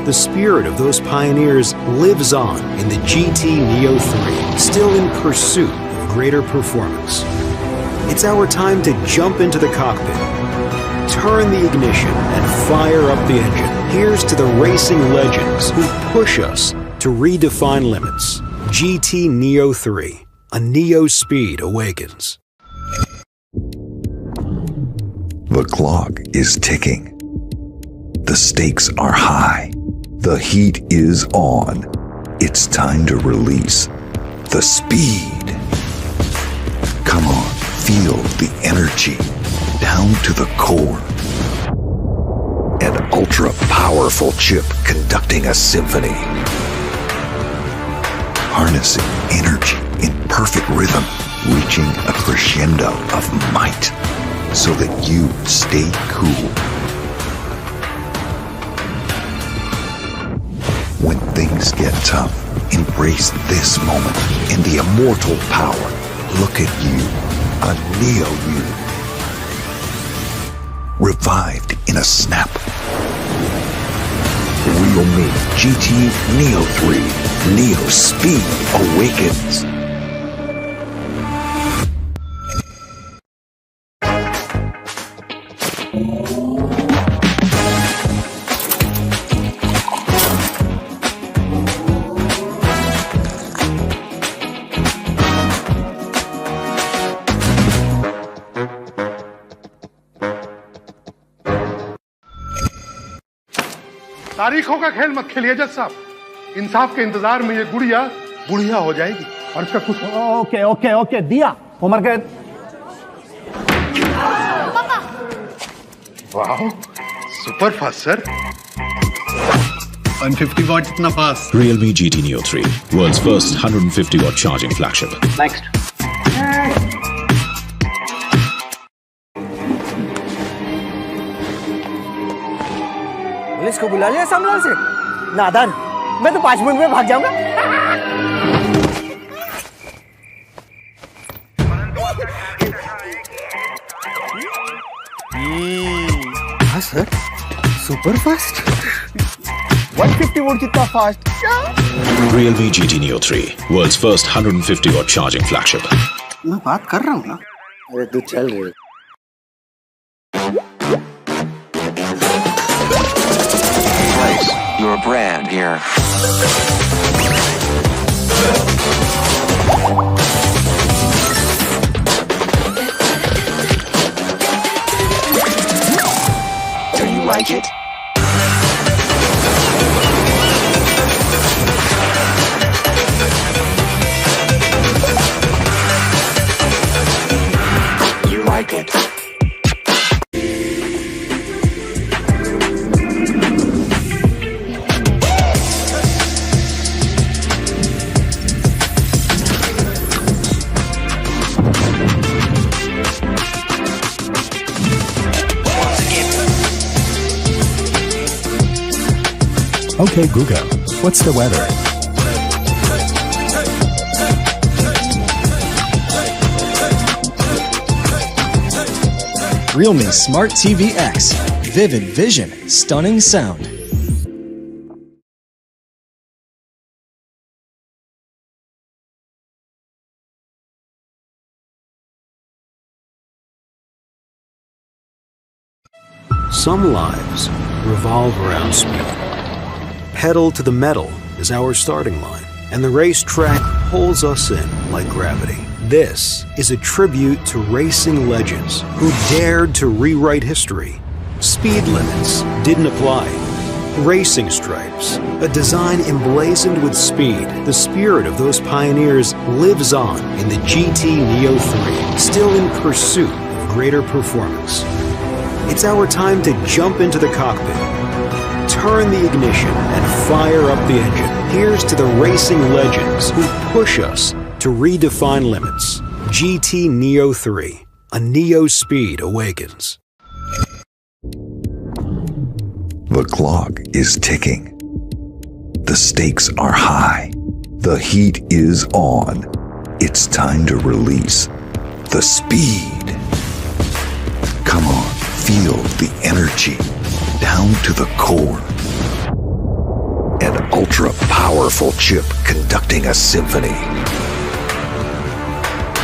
The spirit of those pioneers lives on in the GT Neo 3, still in pursuit of greater performance. It's our time to jump into the cockpit, turn the ignition, and fire up the engine. Here's to the racing legends who push us to redefine limits. GT Neo 3, a Neo speed awakens. The clock is ticking. The stakes are high. The heat is on. It's time to release the speed. Come on, feel the energy down to the core. An ultra-powerful chip conducting a symphony. Harnessing energy in perfect rhythm, reaching a crescendo of might so that you stay cool. When things get tough, embrace this moment in the immortal power. Look at you, a Neo you. Revived in a snap. Realme GT Neo 3, Neo Speed Awakens. तारीखों का खेल मत खेलिए जज साहब। इंसाफ के इंतजार में ये गुड़िया बुढ़िया हो जाएगी और इसका कुछ ओके ओके ओके दिया उमर के पापा। वाह सुपर फास्ट सर। 150 watt इतना fast. Realme GT Neo 3, world's first 150 watt charging flagship. Next police को बुला लिया सामने से। नादान, मैं तो 5 मिनट में भाग जाऊंगा। हाँ सर, सुपर फास्ट। 150 वोल्ट जितना फास्ट क्या? Realme GT Neo 3, world's first 150 watt charging flagship. मैं बात कर रहा हूँ ना। अरे तू चल रही। Your brand here. Do you like it? You like it? Okay, Google, what's the weather? Realme Smart TV X. Vivid vision, stunning sound. Some lives revolve around speed. Pedal to the metal is our starting line, and the racetrack pulls us in like gravity. This is a tribute to racing legends who dared to rewrite history. Speed limits didn't apply. Racing stripes, a design emblazoned with speed. The spirit of those pioneers lives on in the GT Neo 3, still in pursuit of greater performance. It's our time to jump into the cockpit, turn the ignition, and fire up the engine. Here's to the racing legends who push us to redefine limits. GT Neo 3, a Neo speed awakens. The clock is ticking. The stakes are high. The heat is on. It's time to release the speed. Come on, feel the energy down to the core. ultra powerful chip conducting a symphony.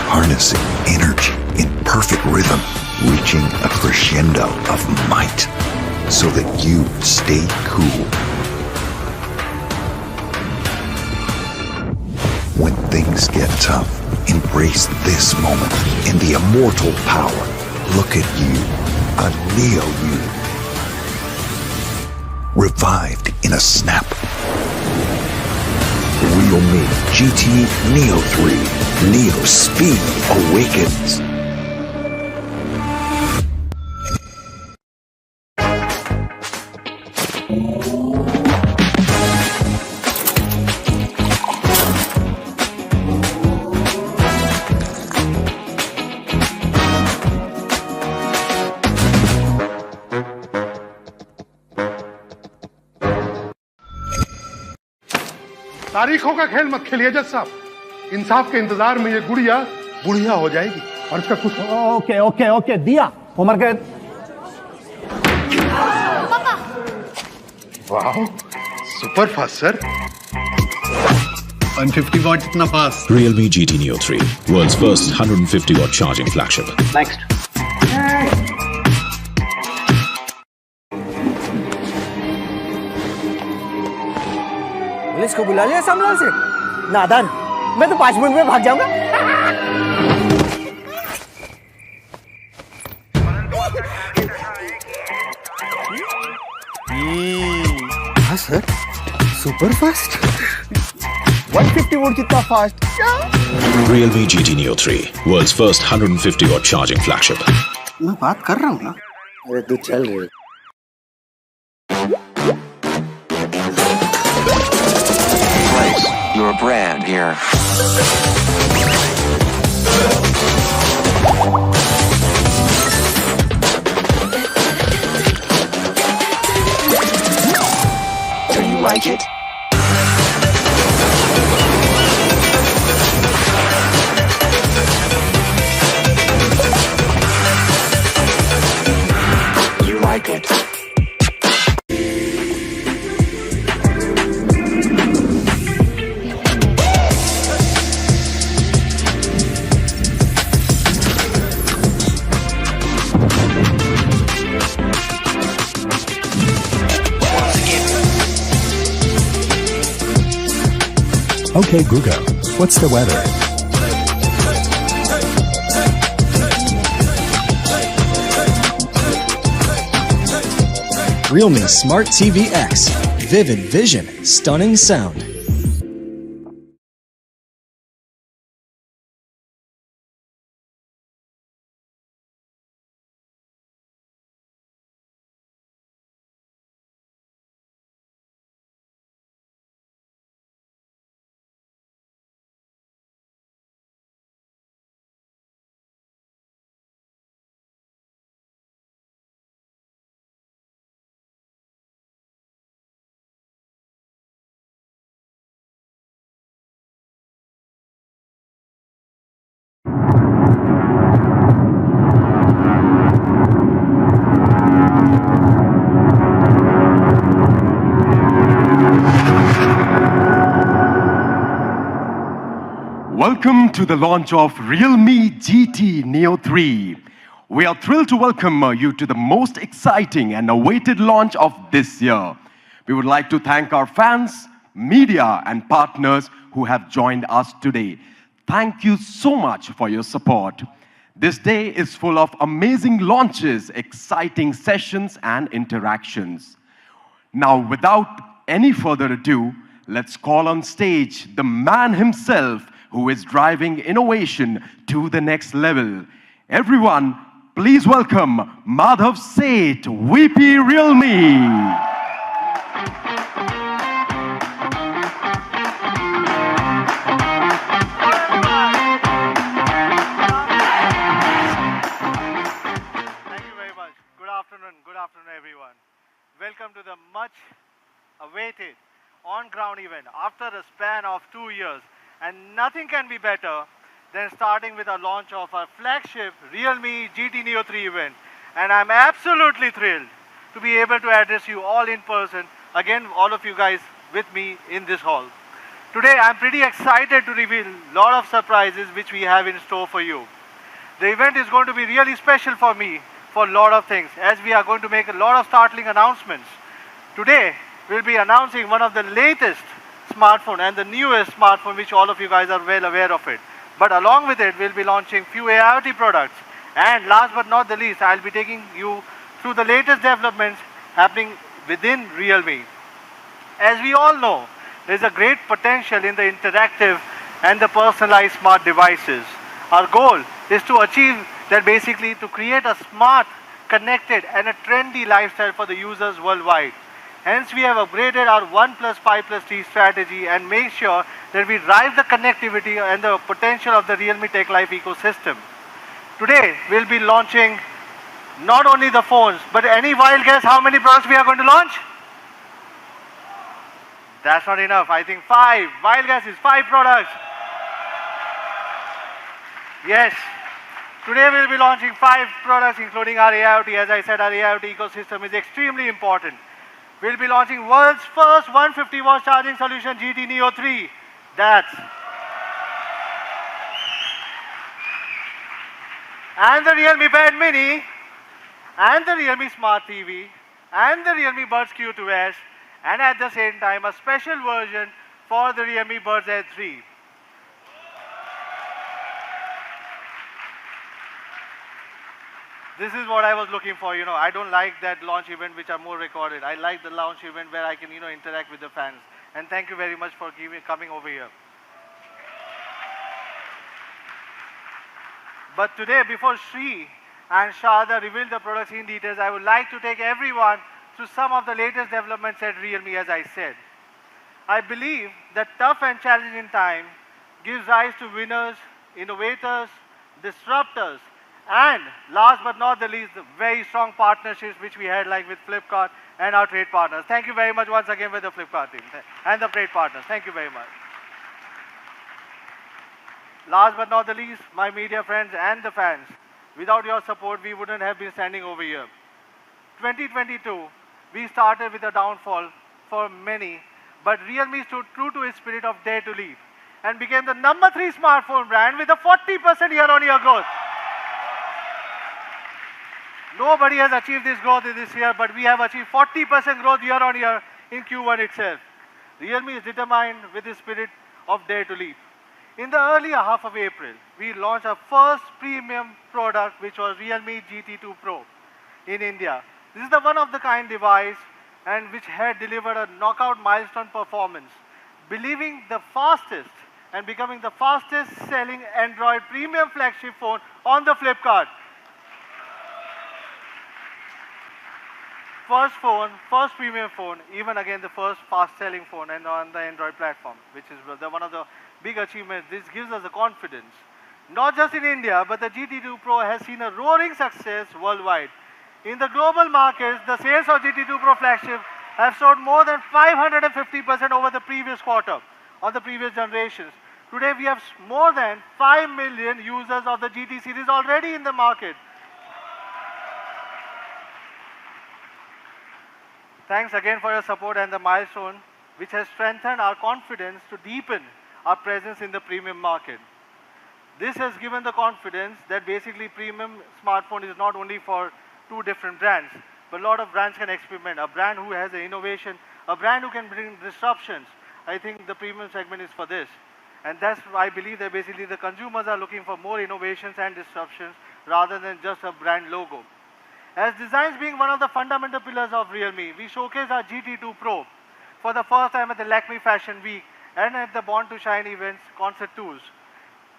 Harnessing energy in perfect rhythm, reaching a crescendo of might so that you stay cool. When things get tough, embrace this moment in the immortal power. Look at you, a Neo you. Revived in a snap. Realme GT Neo 3. Neo Speed awakens. तारीखों का खेल मत खेलिए जज साहब। इंसाफ के इंतजार में ये गुड़िया बुढ़िया हो जाएगी और इसका कुछ ओके ओके ओके दिया उमर के। वाह, सुपर फास्ट सर। 150 watt इतना fast. Realme GT Neo 3, world's first 150 watt charging flagship. Next. Police को बुला लिया सामने से। नादान, मैं तो 5 मिनट में भाग जाऊंगा। हाँ सर, सुपर फास्ट। 150 वोल्ट जितना fast. Realme GT Neo 3, world's first 150 watt charging flagship. मैं बात कर रहा हूँ ना। अरे तू चल रे। Place your brand here. Do you like it? You like it? Okay, Google, what's the weather? Realme Smart TV X. Vivid vision, stunning sound. Welcome to the launch of Realme GT Neo 3. We are thrilled to welcome you to the most exciting and awaited launch of this year. We would like to thank our fans, media, and partners who have joined us today. Thank you so much for your support. This day is full of amazing launches, exciting sessions, and interactions. Now, without any further ado, let's call on stage the man himself who is driving innovation to the next level. Everyone, please welcome Madhav Seth, VP Realme. Good afternoon everyone. Welcome to the much awaited on-ground event after a span of 2 years. And nothing can be better than starting with the launch of our flagship Realme GT Neo 3 event. And I'm absolutely thrilled to be able to address you all in person. Again, all of you guys with me in this hall. Today, I'm pretty excited to reveal a lot of surprises which we have in store for you. The event is going to be really special for me for a lot of things, as we are going to make a lot of startling announcements. Today, we'll be announcing one of the latest smartphone and the newest smartphone, which all of you guys are well aware of it. But along with it, we'll be launching few AIoT products. And last but not the least, I'll be taking you through the latest developments happening within realme. As we all know, there's a great potential in the interactive and the personalized smart devices. Our goal is to achieve that, basically to create a smart, connected and a trendy lifestyle for the users worldwide. Hence, we have upgraded our 1 plus 5 plus T strategy and make sure that we drive the connectivity and the potential of the Realme Tech Life ecosystem. Today, we'll be launching not only the phones, but any wild guess how many products we are going to launch? That's not enough. I think 5. Wild guess is 5 products. Yes. Today we'll be launching 5 products, including our AIoT. As I said, our AIoT ecosystem is extremely important. We'll be launching world's first 150 watt charging solution, GT Neo 3. And the Realme Band Mini, and the Realme Smart TV, and the Realme Buds Q2s, and at the same time a special version for the Realme Buds Z3. This is what I was looking for. I don't like that launch event which are more recorded. I like the launch event where I can, interact with the fans. And thank you very much for coming over here. But today, before Sri and Shada reveal the products in details, I would like to take everyone through some of the latest developments at Realme, as I said. I believe that tough and challenging time gives rise to winners, innovators, disruptors, and last but not the least, the very strong partnerships which we had, like with Flipkart and our trade partners. Thank you very much once again with the Flipkart team and the trade partners. Thank you very much. Last but not the least, my media friends and the fans. Without your support, we wouldn't have been standing over here. 2022, we started with a downfall for many, but Realme stood true to its spirit of dare to lead and became the #3 smartphone brand with a 40% year-on-year growth. Nobody has achieved this growth in this year, but we have achieved 40% growth year-on-year in Q1 itself. Realme is determined with the spirit of dare to lead. In the earlier half of April, we launched our first premium product, which was Realme GT2 Pro in India. This is the one-of-the-kind device and which had delivered a knockout milestone performance, believing the fastest and becoming the fastest selling Android premium flagship phone on the Flipkart. First phone, first premium phone, even again the first fast-selling phone and on the Android platform, which is one of the big achievements. This gives us the confidence. Not just in India, but the GT2 Pro has seen a roaring success worldwide. In the global markets, the sales of GT2 Pro flagship have soared more than 550% over the previous quarter, or the previous generations. Today we have more than 5 million users of the GT series already in the market. Thanks again for your support and the milestone, which has strengthened our confidence to deepen our presence in the premium market. This has given the confidence that basically premium smartphone is not only for 2 different brands, but a lot of brands can experiment. A brand who has an innovation, a brand who can bring disruptions. I think the premium segment is for this. And that's why I believe that basically the consumers are looking for more innovations and disruptions rather than just a brand logo. As designs being one of the fundamental pillars of Realme, we showcased our GT2 Pro for the first time at the Lakme Fashion Week and at the Born to Shine events concert tours.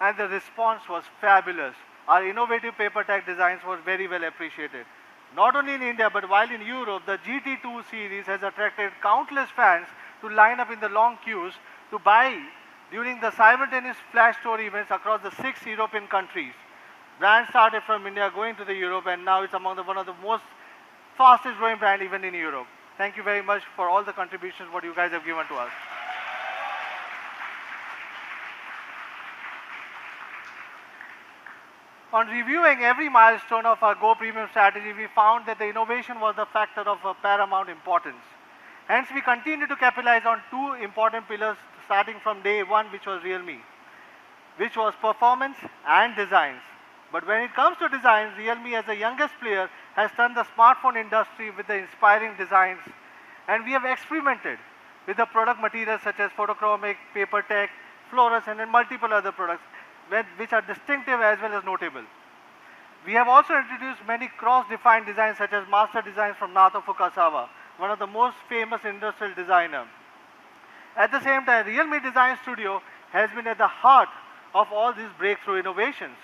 And the response was fabulous. Our innovative paper tag designs were very well appreciated. Not only in India, but while in Europe, the GT2 series has attracted countless fans to line up in the long queues to buy during the simultaneous flash store events across the 6 European countries. Brands started from India going to the Europe, and now it's among one of the most fastest growing brand even in Europe. Thank you very much for all the contributions what you guys have given to us. On reviewing every milestone of our Go Premium strategy, we found that the innovation was the factor of paramount importance. Hence, we continue to capitalize on two important pillars starting from day one, which was Realme, which was performance and designs. But when it comes to designs, Realme as the youngest player has turned the smartphone industry with the inspiring designs. And we have experimented with the product materials such as photochromic, paper tech, fluorescent, and multiple other products which are distinctive as well as notable. We have also introduced many cross-defined designs such as master designs from Nato Fukasawa, one of the most famous industrial designers. At the same time, Realme Design Studio has been at the heart of all these breakthrough innovations.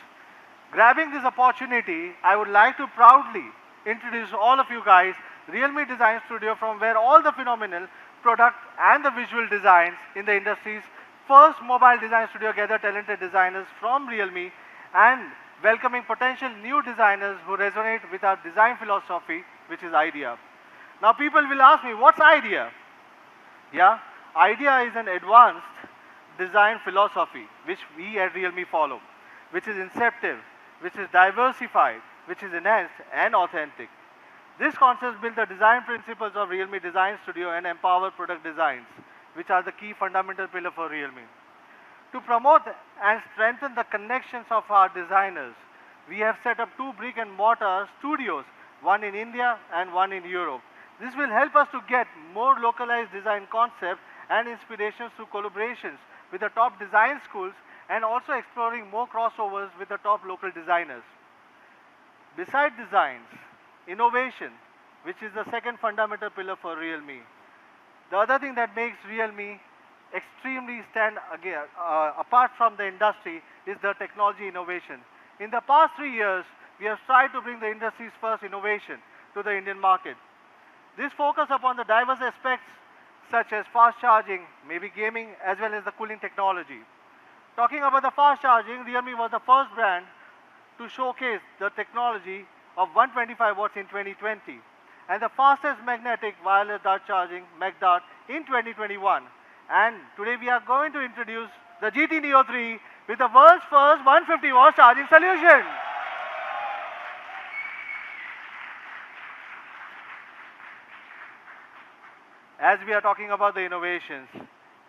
Grabbing this opportunity, I would like to proudly introduce all of you guys Realme Design Studio, from where all the phenomenal product and the visual designs in the industry's first mobile design studio gather talented designers from Realme and welcoming potential new designers who resonate with our design philosophy, which is IDEA. Now people will ask me, what's IDEA? Yeah, IDEA is an advanced design philosophy which we at Realme follow, which is inceptive, which is diversified, which is enhanced and authentic. This concept builds the design principles of Realme Design Studio and empower product designs, which are the key fundamental pillar for Realme. To promote and strengthen the connections of our designers, we have set up 2 brick and mortar studios, one in India and one in Europe. This will help us to get more localized design concepts and inspirations through collaborations with the top design schools and also exploring more crossovers with the top local designers. Beside designs, innovation, which is the second fundamental pillar for Realme. The other thing that makes Realme extremely stand apart from the industry is the technology innovation. In the past 3 years, we have tried to bring the industry's first innovation to the Indian market. This focus upon the diverse aspects such as fast charging, maybe gaming, as well as the cooling technology. Talking about the fast charging, Realme was the first brand to showcase the technology of 125 watts in 2020 and the fastest magnetic wireless dart charging, MagDart, in 2021. And today we are going to introduce the GT Neo 3 with the world's first 150 watt charging solution. As we are talking about the innovations,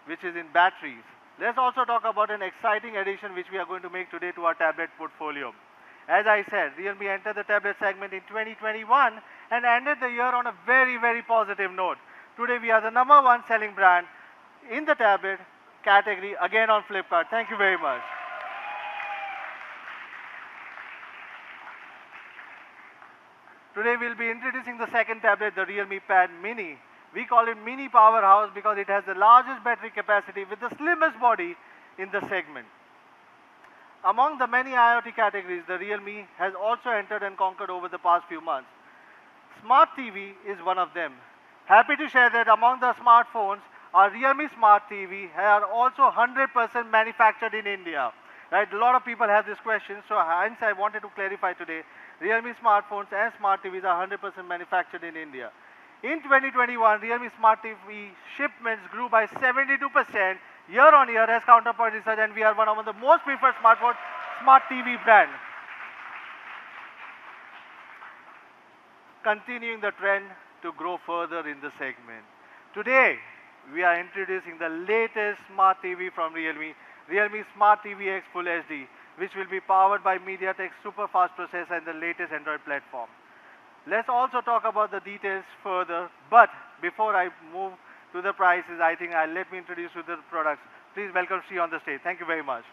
which is in batteries, let's also talk about an exciting addition which we are going to make today to our tablet portfolio. As I said, Realme entered the tablet segment in 2021 and ended the year on a very, very positive note. Today we are the #1 selling brand in the tablet category, again on Flipkart. Thank you very much. Today we'll be introducing the second tablet, the Realme Pad Mini. We call it Mini Powerhouse because it has the largest battery capacity with the slimmest body in the segment. Among the many IoT categories, the Realme has also entered and conquered over the past few months. Smart TV is one of them. Happy to share that among the smartphones, our Realme Smart TV are also 100% manufactured in India. Right? A lot of people have this question, so hence I wanted to clarify today. Realme smartphones and smart TVs are 100% manufactured in India. In 2021, Realme Smart TV shipments grew by 72% year on year as Counterpoint Research, and we are one of the most preferred smart TV brand. Continuing the trend to grow further in the segment. Today, we are introducing the latest smart TV from Realme, Realme Smart TV X Full HD, which will be powered by MediaTek's super fast processor and the latest Android platform. Let's also talk about the details further, but before I move to the prices, I think let me introduce you to the products. Please welcome Sri on the stage. Thank you very much.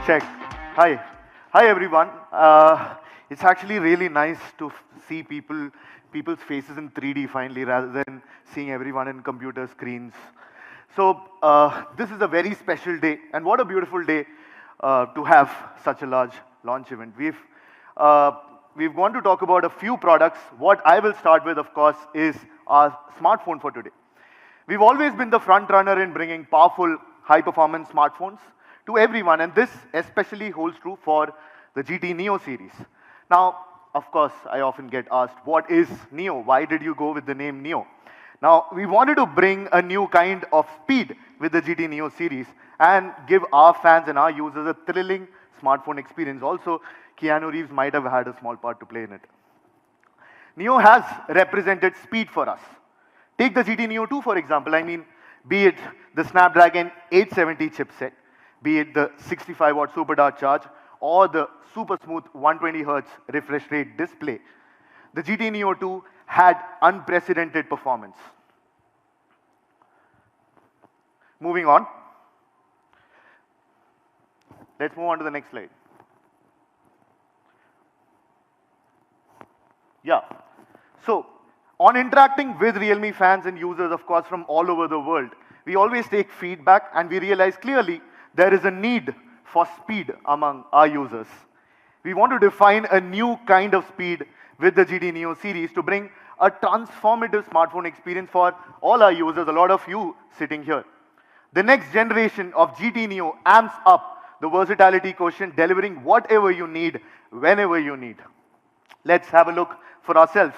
Check. Hi. Hi everyone. It's actually really nice to see people's faces in 3D finally rather than seeing everyone in computer screens. So this is a very special day, and what a beautiful day to have such a large launch event. We've gone to talk about a few products. What I will start with, of course, is our smartphone for today. We've always been the front runner in bringing powerful, high-performance smartphones to everyone, and this especially holds true for the GT Neo series. Now, of course, I often get asked, what is Neo? Why did you go with the name Neo? Now, we wanted to bring a new kind of speed with the GT Neo series and give our fans and our users a thrilling smartphone experience. Also, Keanu Reeves might have had a small part to play in it. Neo has represented speed for us. Take the GT Neo 2 for example. I mean, be it the Snapdragon 870 chipset, be it the 65-watt Super Dart charge, or the super smooth 120 Hz refresh rate display, the GT Neo 2 had unprecedented performance. Moving on. Let's move on to the next slide. Yeah. So, on interacting with Realme fans and users, of course, from all over the world, we always take feedback and we realize clearly there is a need for speed among our users. We want to define a new kind of speed with the GT Neo series to bring a transformative smartphone experience for all our users, a lot of you sitting here. The next generation of GT Neo amps up the versatility quotient, delivering whatever you need, whenever you need. Let's have a look for ourselves.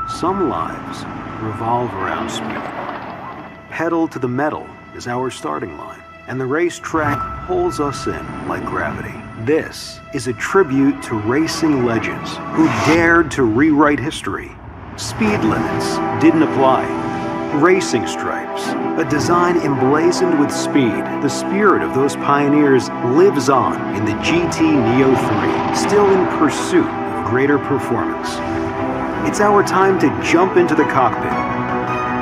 Some lives revolve around speed. Pedal to the metal is our starting line, and the racetrack pulls us in like gravity. This is a tribute to racing legends who dared to rewrite history. Speed limits didn't apply. Racing stripes, a design emblazoned with speed. The spirit of those pioneers lives on in the GT Neo 3, still in pursuit of greater performance. It's our time to jump into the cockpit,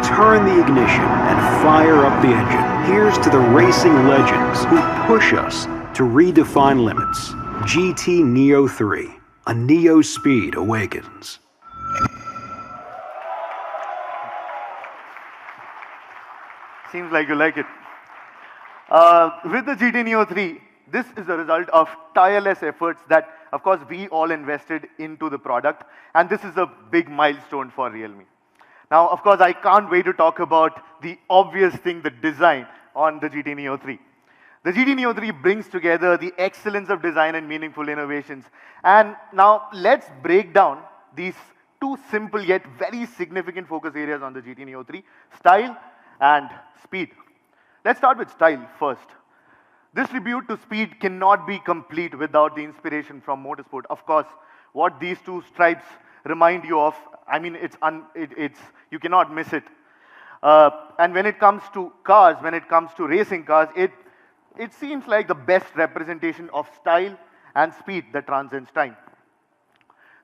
turn the ignition, and fire up the engine. Here's to the racing legends who push us to redefine limits. GT Neo 3, a Neo speed awakens. Seems like you like it. With the GT Neo 3, this is a result of tireless efforts that, of course, we all invested into the product, and this is a big milestone for Realme. Now, of course, I can't wait to talk about the obvious thing, the design on the GT Neo 3. The GT Neo 3 brings together the excellence of design and meaningful innovations. And now, let's break down these two simple yet very significant focus areas on the GT Neo 3, style and speed. Let's start with style first. This tribute to speed cannot be complete without the inspiration from motorsport. Of course, what these two stripes remind you of, I mean, you cannot miss it. And when it comes to cars, when it comes to racing cars, it seems like the best representation of style and speed that transcends time.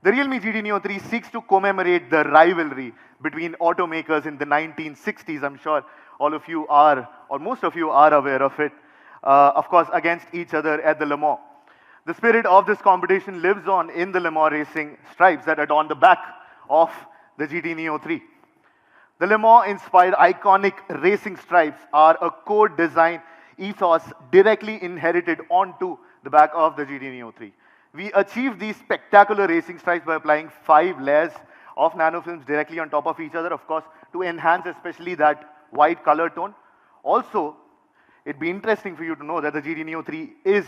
The Realme GT Neo 3 seeks to commemorate the rivalry between automakers in the 1960s. I'm sure all of you are, or most of you are aware of it. Of course, against each other at the Le Mans. The spirit of this competition lives on in the Le Mans racing stripes that adorn the back of the GT Neo 3. The Le Mans-inspired iconic racing stripes are a core design ethos directly inherited onto the back of the GT Neo 3. We achieved these spectacular racing stripes by applying 5 layers of nanofilms directly on top of each other, of course, to enhance especially that white color tone. Also, it'd be interesting for you to know that the GT Neo 3 is,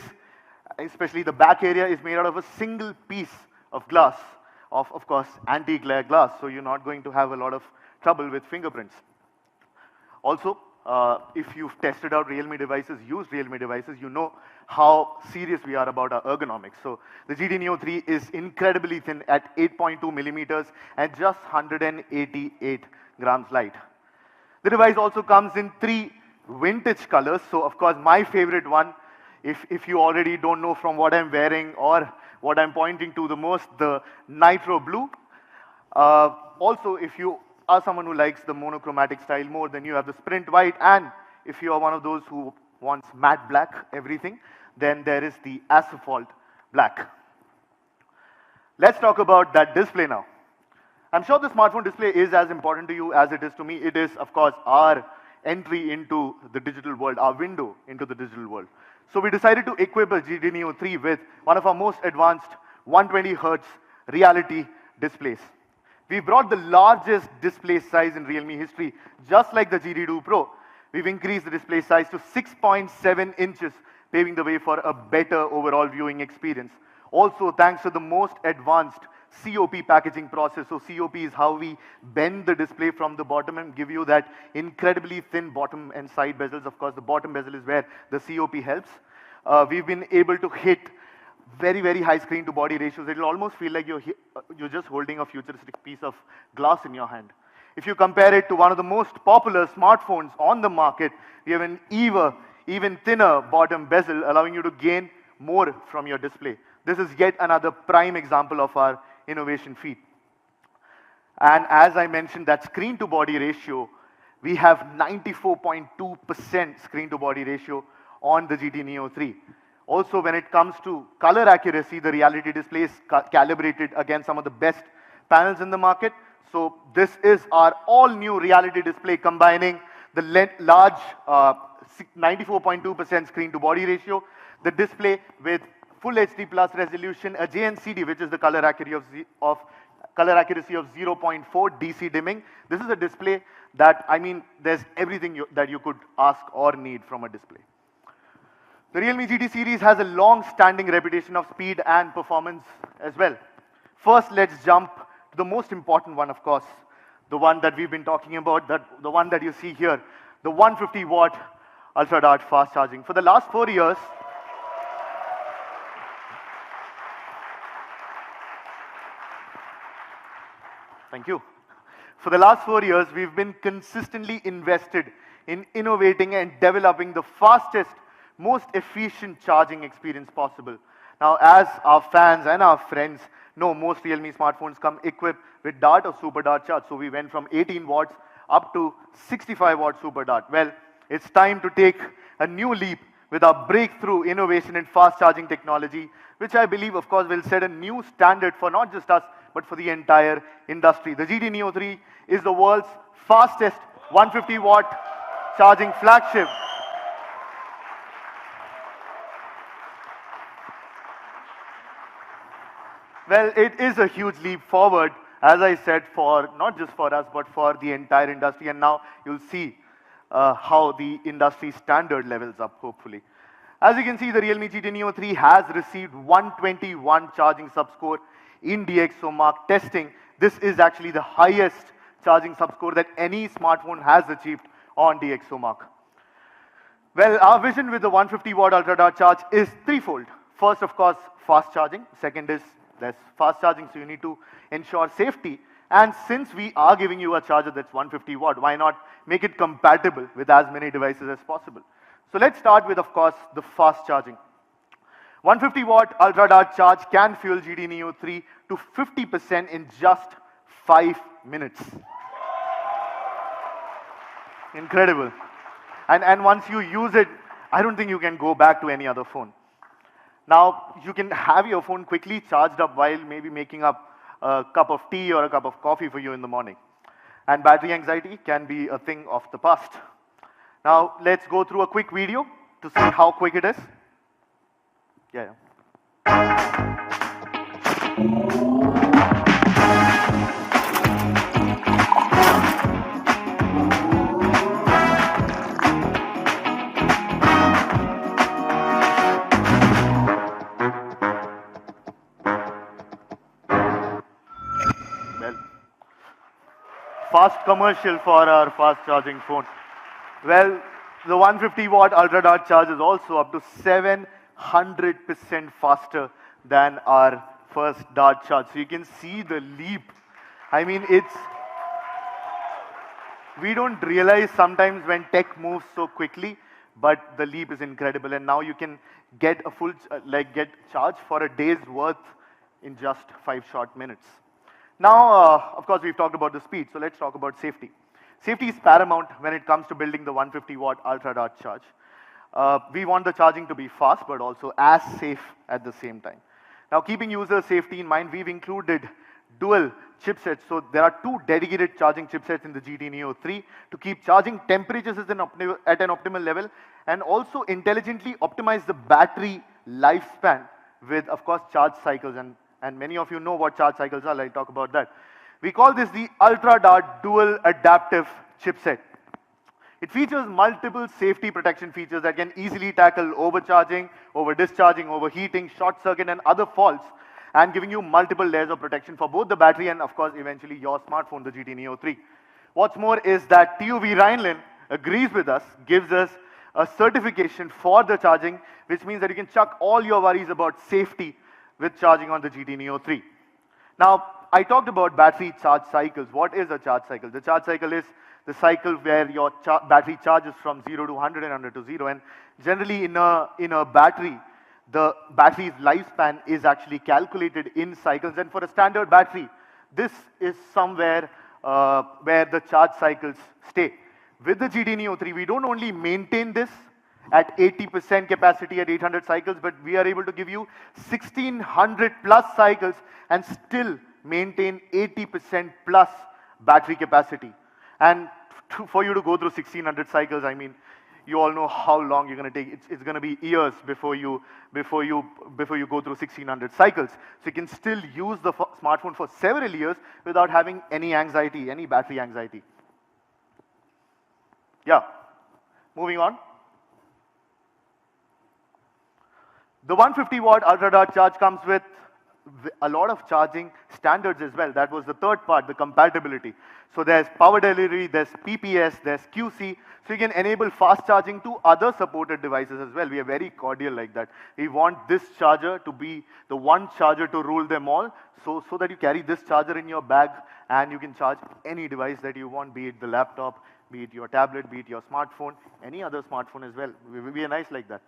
especially the back area, is made out of a single piece of glass, of course, anti-glare glass, so you're not going to have a lot of trouble with fingerprints. Also, if you've tested out Realme devices, used Realme devices, you know how serious we are about our ergonomics. So the GT Neo 3 is incredibly thin at 8.2 millimeters and just 188 grams light. The device also comes in 3 vintage colors. So of course, my favorite one, if you already don't know from what I'm wearing or what I'm pointing to the most, the nitro blue. Also, if you are someone who likes the monochromatic style more, then you have the sprint white, and if you are one of those who wants matte black everything, then there is the asphalt black. Let's talk about that display now. I'm sure the smartphone display is as important to you as it is to me. It is, of course, our entry into the digital world, our window into the digital world. So we decided to equip a GT Neo 3 with one of our most advanced 120 Hz reality displays. We brought the largest display size in Realme history, just like the GT2 Pro. We've increased the display size to 6.7 inches, paving the way for a better overall viewing experience. Also, thanks to the most advanced COP packaging process. So COP is how we bend the display from the bottom and give you that incredibly thin bottom and side bezels. Of course, the bottom bezel is where the COP helps. We've been able to hit very, very high screen to body ratios. It'll almost feel like you're just holding a futuristic piece of glass in your hand. If you compare it to one of the most popular smartphones on the market, we have an even thinner bottom bezel, allowing you to gain more from your display. This is yet another prime example of our innovation feat. And as I mentioned, that screen to body ratio, we have 94.2% screen to body ratio on the GT Neo 3. Also, when it comes to color accuracy, the reality display is calibrated against some of the best panels in the market. So this is our all-new reality display combining the large 94.2% screen to body ratio, the display with full HD plus resolution, a JNCD, which is the color accuracy of 0.4 DC dimming. This is a display that, I mean, there's everything that you could ask or need from a display. The Realme GT series has a long-standing reputation of speed and performance as well. First, let's jump to the most important one, of course, the one that we've been talking about, the one that you see here, the 150-watt ultra-dart fast charging. For the last 4 years, thank you. For the last 4 years, we've been consistently invested in innovating and developing the fastest, most efficient charging experience possible. Now, as our fans and our friends know, most Realme smartphones come equipped with Dart or Super Dart charge. So we went from 18 watts up to 65 watt Super Dart. Well, it's time to take a new leap with our breakthrough innovation in fast charging technology, which I believe, of course, will set a new standard for not just us, but for the entire industry. The GT Neo 3 is the world's fastest 150-watt charging flagship. Well, it is a huge leap forward, as I said, for not just for us, but for the entire industry. And now you'll see how the industry standard levels up, hopefully. As you can see, the Realme GT Neo 3 has received 121 charging subscore in DxOMark testing. This is actually the highest charging subscore that any smartphone has achieved on DxOMark. Well, our vision with the 150-watt ultra-dart charge is threefold. First, of course, fast charging. Second is there's fast charging, so you need to ensure safety. And since we are giving you a charger that's 150 watt, why not make it compatible with as many devices as possible? So let's start with, of course, the fast charging. 150 watt ultra dart charge can fuel GT Neo 3 to 50% in just 5 minutes. Incredible. And once you use it, I don't think you can go back to any other phone. Now, you can have your phone quickly charged up while maybe making up a cup of tea or a cup of coffee for you in the morning. And battery anxiety can be a thing of the past. Now, let's go through a quick video to see how quick it is. Yeah. Fast commercial for our fast charging phone. Well, the 150 watt ultra dart charge is also up to 700% faster than our first dart charge. So you can see the leap. I mean, we don't realize sometimes when tech moves so quickly, but the leap is incredible. And now you can get a full, get charge for a day's worth in just 5 short minutes. Now, of course, we've talked about the speed, so let's talk about safety. Safety is paramount when it comes to building the 150 watt ultra dart charge. We want the charging to be fast, but also as safe at the same time. Now, keeping user safety in mind, we've included dual chipsets. So there are 2 dedicated charging chipsets in the GT Neo 3 to keep charging temperatures at an optimal level and also intelligently optimize the battery lifespan with, of course, charge cycles. And many of you know what charge cycles are. I'll talk about that. We call this the Ultra Dart Dual Adaptive Chipset. It features multiple safety protection features that can easily tackle overcharging, over discharging, overheating, short circuit, and other faults. and giving you multiple layers of protection for both the battery and of course eventually your smartphone, the GT Neo 3. What's more is that TUV Rheinland agrees with us, gives us a certification for the charging, which means that you can chuck all your worries about safety with charging on the GT Neo 3. Now, I talked about battery charge cycles. What is a charge cycle? The charge cycle is the cycle where your battery charges from 0 to 100 and 100 to 0. And generally in a battery, the battery's lifespan is actually calculated in cycles. And for a standard battery, this is somewhere where the charge cycles stay. With the GT Neo 3, we don't only maintain this at 80% capacity at 800 cycles, but we are able to give you 1600 plus cycles and still maintain 80% plus battery capacity. And for you to go through 1600 cycles, I mean, you all know how long you're going to take. It's going to be years before you go through 1600 cycles. So you can still use the smartphone for several years without having any anxiety, any battery anxiety. Yeah, moving on. The 150 watt ultra dart charge comes with a lot of charging standards as well. That was the third part, the compatibility. So there's power delivery, there's PPS, there's QC. So you can enable fast charging to other supported devices as well. We are very cordial like that. We want this charger to be the one charger to rule them all, so that you carry this charger in your bag and you can charge any device that you want, be it the laptop, be it your tablet, be it your smartphone, any other smartphone as well. We are nice like that.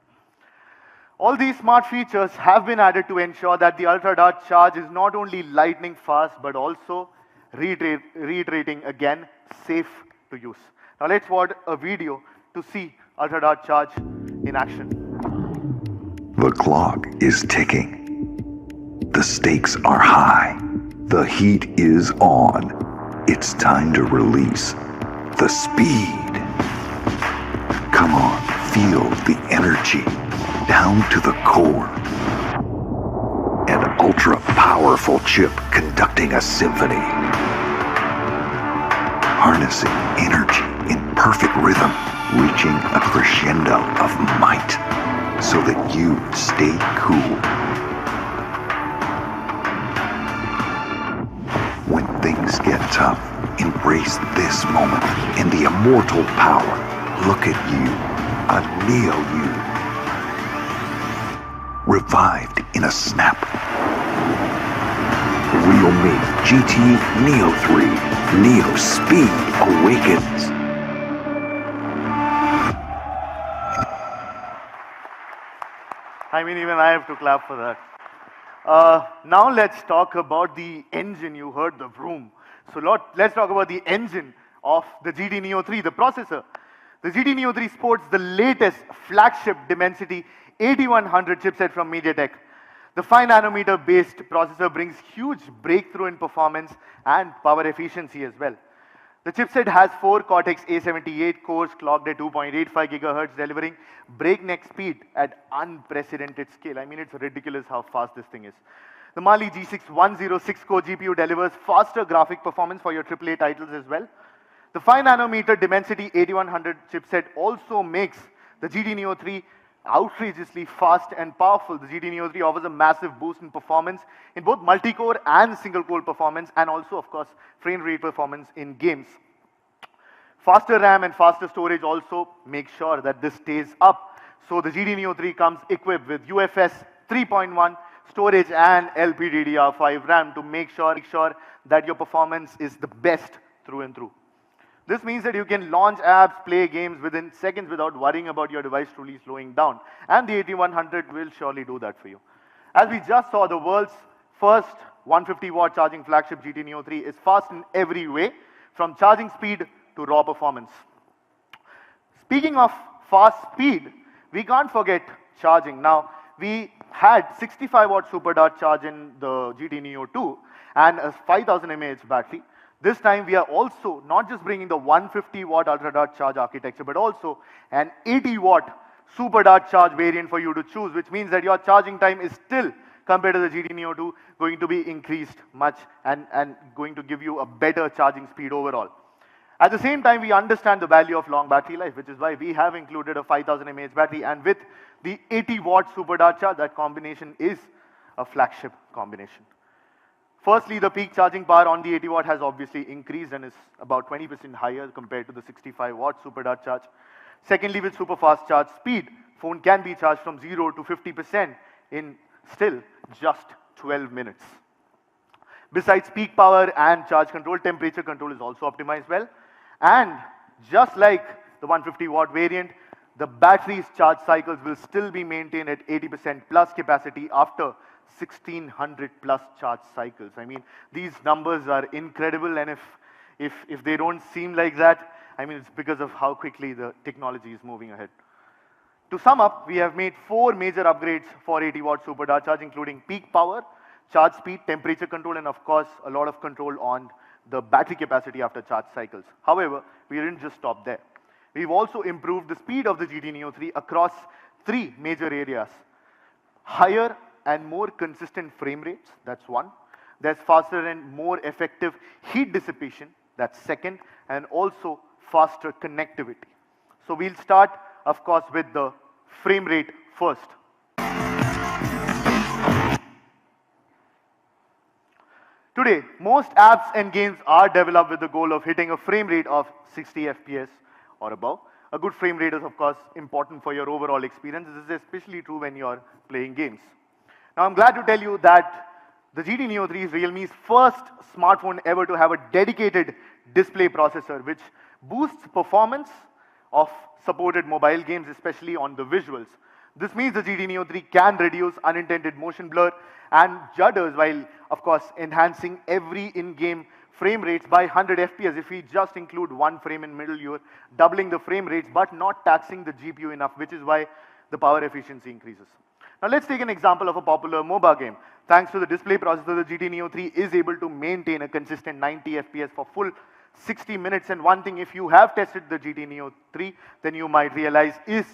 All these smart features have been added to ensure that the Ultra Dart charge is not only lightning fast, but also, reiterating again, safe to use. Now let's watch a video to see Ultra Dart charge in action. The clock is ticking. The stakes are high. The heat is on. It's time to release the speed. Come on, feel the energy down to the core. An ultra-powerful chip conducting a symphony. Harnessing energy in perfect rhythm, reaching a crescendo of might so that you stay cool. When things get tough, embrace this moment and the immortal power. Look at you, a Neo you. Revived in a snap. Realme GT Neo 3. Neo Speed awakens. I mean, even I have to clap for that. Now let's talk about the engine. You heard the vroom. So let's talk about the engine of the GT Neo 3, the processor. The GT Neo 3 sports the latest flagship Dimensity 8100 chipset from MediaTek. The 5nm based processor brings huge breakthrough in performance and power efficiency as well. The chipset has 4 Cortex A78 cores clocked at 2.85 GHz, delivering breakneck speed at unprecedented scale. I mean, it's ridiculous how fast this thing is. The Mali G6 106 core GPU delivers faster graphic performance for your AAA titles as well. The 5nm Dimensity 8100 chipset also makes the GT Neo 3 outrageously fast and powerful. The GT Neo 3 offers a massive boost in performance in both multi-core and single-core performance, and also, of course, frame rate performance in games. Faster RAM and faster storage also make sure that this stays up. So the GT Neo 3 comes equipped with UFS 3.1 storage and LPDDR5 RAM to make sure that your performance is the best through and through. This means that you can launch apps, play games within seconds without worrying about your device truly slowing down. And the 8100 will surely do that for you. As we just saw, the world's first 150 watt charging flagship GT Neo 3 is fast in every way, from charging speed to raw performance. Speaking of fast speed, we can't forget charging. Now, we had 65 watt super dart charge in the GT Neo 2 and a 5000 mAh battery. This time we are also not just bringing the 150 watt ultra dart charge architecture, but also an 80 watt super dart charge variant for you to choose, which means that your charging time is still, compared to the GT Neo 2, going to be increased much and going to give you a better charging speed overall. At the same time, we understand the value of long battery life, which is why we have included a 5000 mAh battery, and with the 80 watt super dart charge, that combination is a flagship combination. Firstly, the peak charging power on the 80 watt has obviously increased and is about 20% higher compared to the 65 watt super dart charge. Secondly, with super fast charge speed, phone can be charged from 0 to 50% in still just 12 minutes. Besides peak power and charge control, temperature control is also optimized well. And just like the 150 watt variant, the battery's charge cycles will still be maintained at 80% plus capacity after 1600 plus charge cycles. I mean, these numbers are incredible, and if they don't seem like that, I mean, it's because of how quickly the technology is moving ahead. To sum up, we have made 4 major upgrades for 80 watt super dart charge, including peak power, charge speed, temperature control, and of course, a lot of control on the battery capacity after charge cycles. However, we didn't just stop there. We've also improved the speed of the GT Neo 3 across 3 major areas. Higher and more consistent frame rates, that's one. There's faster and more effective heat dissipation, that's second, and also faster connectivity. So we'll start, of course, with the frame rate first. Today, most apps and games are developed with the goal of hitting a frame rate of 60 FPS or above. A good frame rate is, of course, important for your overall experience. This is especially true when you're playing games. Now, I'm glad to tell you that the GT Neo 3 is Realme's first smartphone ever to have a dedicated display processor, which boosts performance of supported mobile games, especially on the visuals. This means the GT Neo 3 can reduce unintended motion blur and judders while, of course, enhancing every in-game frame rates by 100 FPS. If we just include one frame in middle, you're doubling the frame rates, but not taxing the GPU enough, which is why the power efficiency increases. Now let's take an example of a popular MOBA game. Thanks to the display processor, the GT Neo 3 is able to maintain a consistent 90 FPS for full 60 minutes. And one thing, if you have tested the GT Neo 3, then you might realize is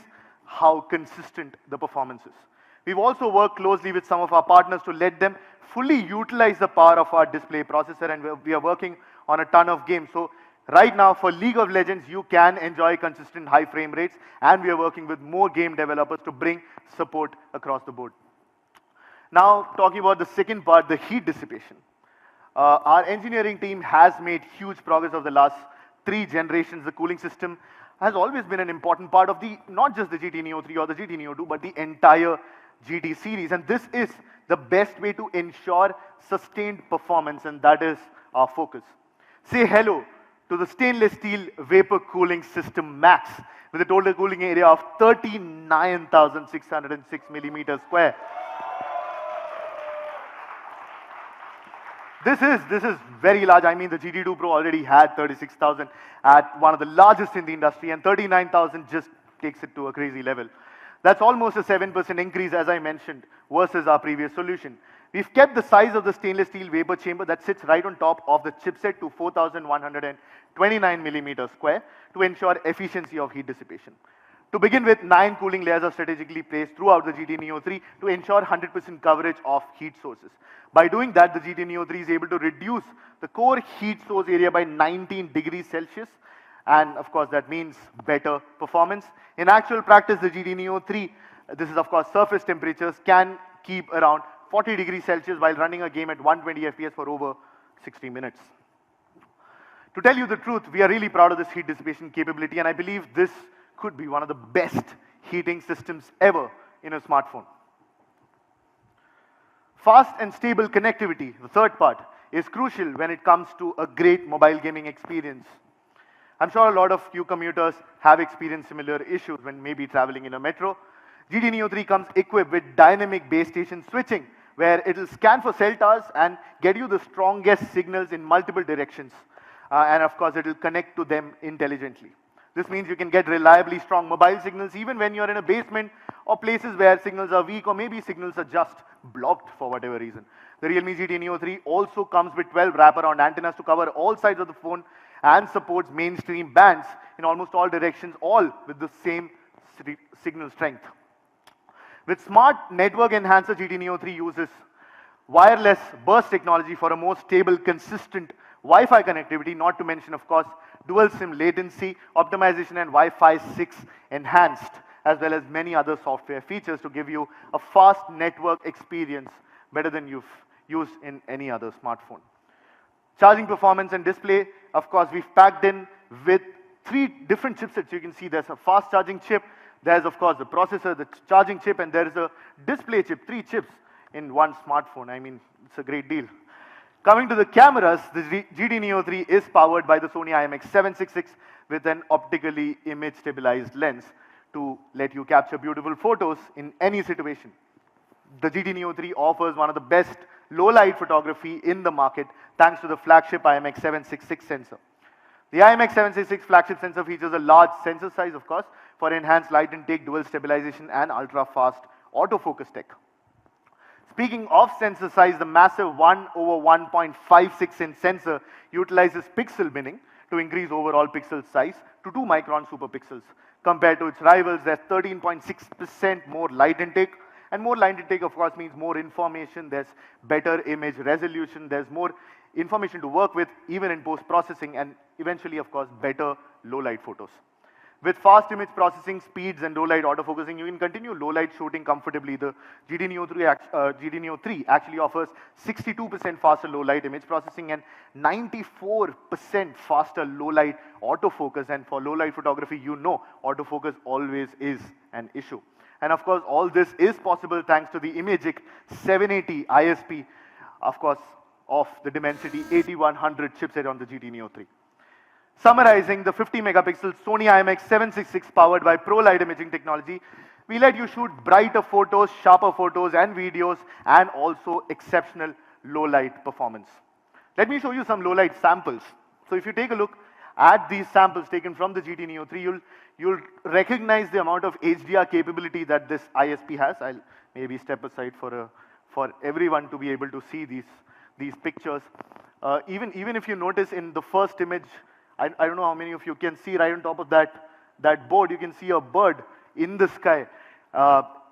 how consistent the performance is. We've also worked closely with some of our partners to let them fully utilize the power of our display processor, and we are working on a ton of games. So right now for League of Legends, you can enjoy consistent high frame rates, and we are working with more game developers to bring support across the board. Now talking about the second part, the heat dissipation. Our engineering team has made huge progress over the last 3 generations. The cooling system has always been an important part of not just the GT Neo 3 or the GT Neo 2, but the entire GT series. And this is the best way to ensure sustained performance, and that is our focus. Say hello to the stainless steel vapor cooling system Max with a total cooling area of 39,606 millimeters square. This is very large. I mean, the GT2 Pro already had 36,000 at one of the largest in the industry, and 39,000 just takes it to a crazy level. That's almost a 7% increase, as I mentioned, versus our previous solution. We've kept the size of the stainless steel vapor chamber that sits right on top of the chipset to 4,129 millimeters square to ensure efficiency of heat dissipation. To begin with, 9 cooling layers are strategically placed throughout the GT Neo 3 to ensure 100% coverage of heat sources. By doing that, the GT Neo 3 is able to reduce the core heat source area by 19 degrees Celsius, and of course that means better performance. In actual practice, the GT Neo 3, this is of course surface temperatures, can keep around 40 degrees Celsius while running a game at 120 FPS for over 60 minutes. To tell you the truth, we are really proud of this heat dissipation capability, and I believe this could be one of the best heating systems ever in a smartphone. Fast and stable connectivity, the third part, is crucial when it comes to a great mobile gaming experience. I'm sure a lot of you commuters have experienced similar issues when maybe traveling in a metro. GT Neo 3 comes equipped with dynamic base station switching, where it'll scan for cell towers and get you the strongest signals in multiple directions. And of course, it'll connect to them intelligently. This means you can get reliably strong mobile signals even when you're in a basement or places where signals are weak, or maybe signals are just blocked for whatever reason. The Realme GT Neo 3 also comes with 12 wraparound antennas to cover all sides of the phone and supports mainstream bands in almost all directions, all with the same signal strength. With smart network enhancer, GT Neo 3 uses wireless burst technology for a more stable, consistent Wi-Fi connectivity, not to mention, of course, dual SIM latency, optimization, and Wi-Fi 6 enhanced, as well as many other software features to give you a fast network experience better than you've used in any other smartphone. Charging performance and display, of course, we've packed in with 3 different chipsets. You can see there's a fast charging chip, there's of course the processor, the charging chip, and there is a display chip, 3 chips in one smartphone. I mean, it's a great deal. Coming to the cameras, the GT Neo 3 is powered by the Sony IMX766 with an optically image stabilized lens to let you capture beautiful photos in any situation. The GT Neo 3 offers one of the best low light photography in the market thanks to the flagship IMX766 sensor. The IMX766 flagship sensor features a large sensor size, of course, for enhanced light intake, dual stabilization, and ultra-fast autofocus tech. Speaking of sensor size, the massive 1/1.56 inch sensor utilizes pixel binning to increase overall pixel size to 2 micron superpixels. Compared to its rivals, there's 13.6% more light intake, and more light intake, of course, means more information, there's better image resolution, there's more information to work with, even in post-processing, and eventually, of course, better low-light photos. With fast image processing speeds and low-light autofocusing, you can continue low-light shooting comfortably. The GT Neo 3 actually offers 62% faster low-light image processing and 94% faster low-light autofocus. And for low-light photography, you know autofocus always is an issue. And of course, all this is possible thanks to the Teckykk 780 ISP, of course, of the Dimensity 8100 chipset on the GT Neo 3. Summarizing the 50 megapixel Sony IMX766 powered by Pro Light imaging technology, we let you shoot brighter photos, sharper photos and videos, and also exceptional low light performance. Let me show you some low light samples. So if you take a look at these samples taken from the GT Neo 3, you'll recognize the amount of HDR capability that this ISP has. I'll maybe step aside for everyone to be able to see these pictures. Even if you notice in the first image, I don't know how many of you can see right on top of that board, you can see a bird in the sky.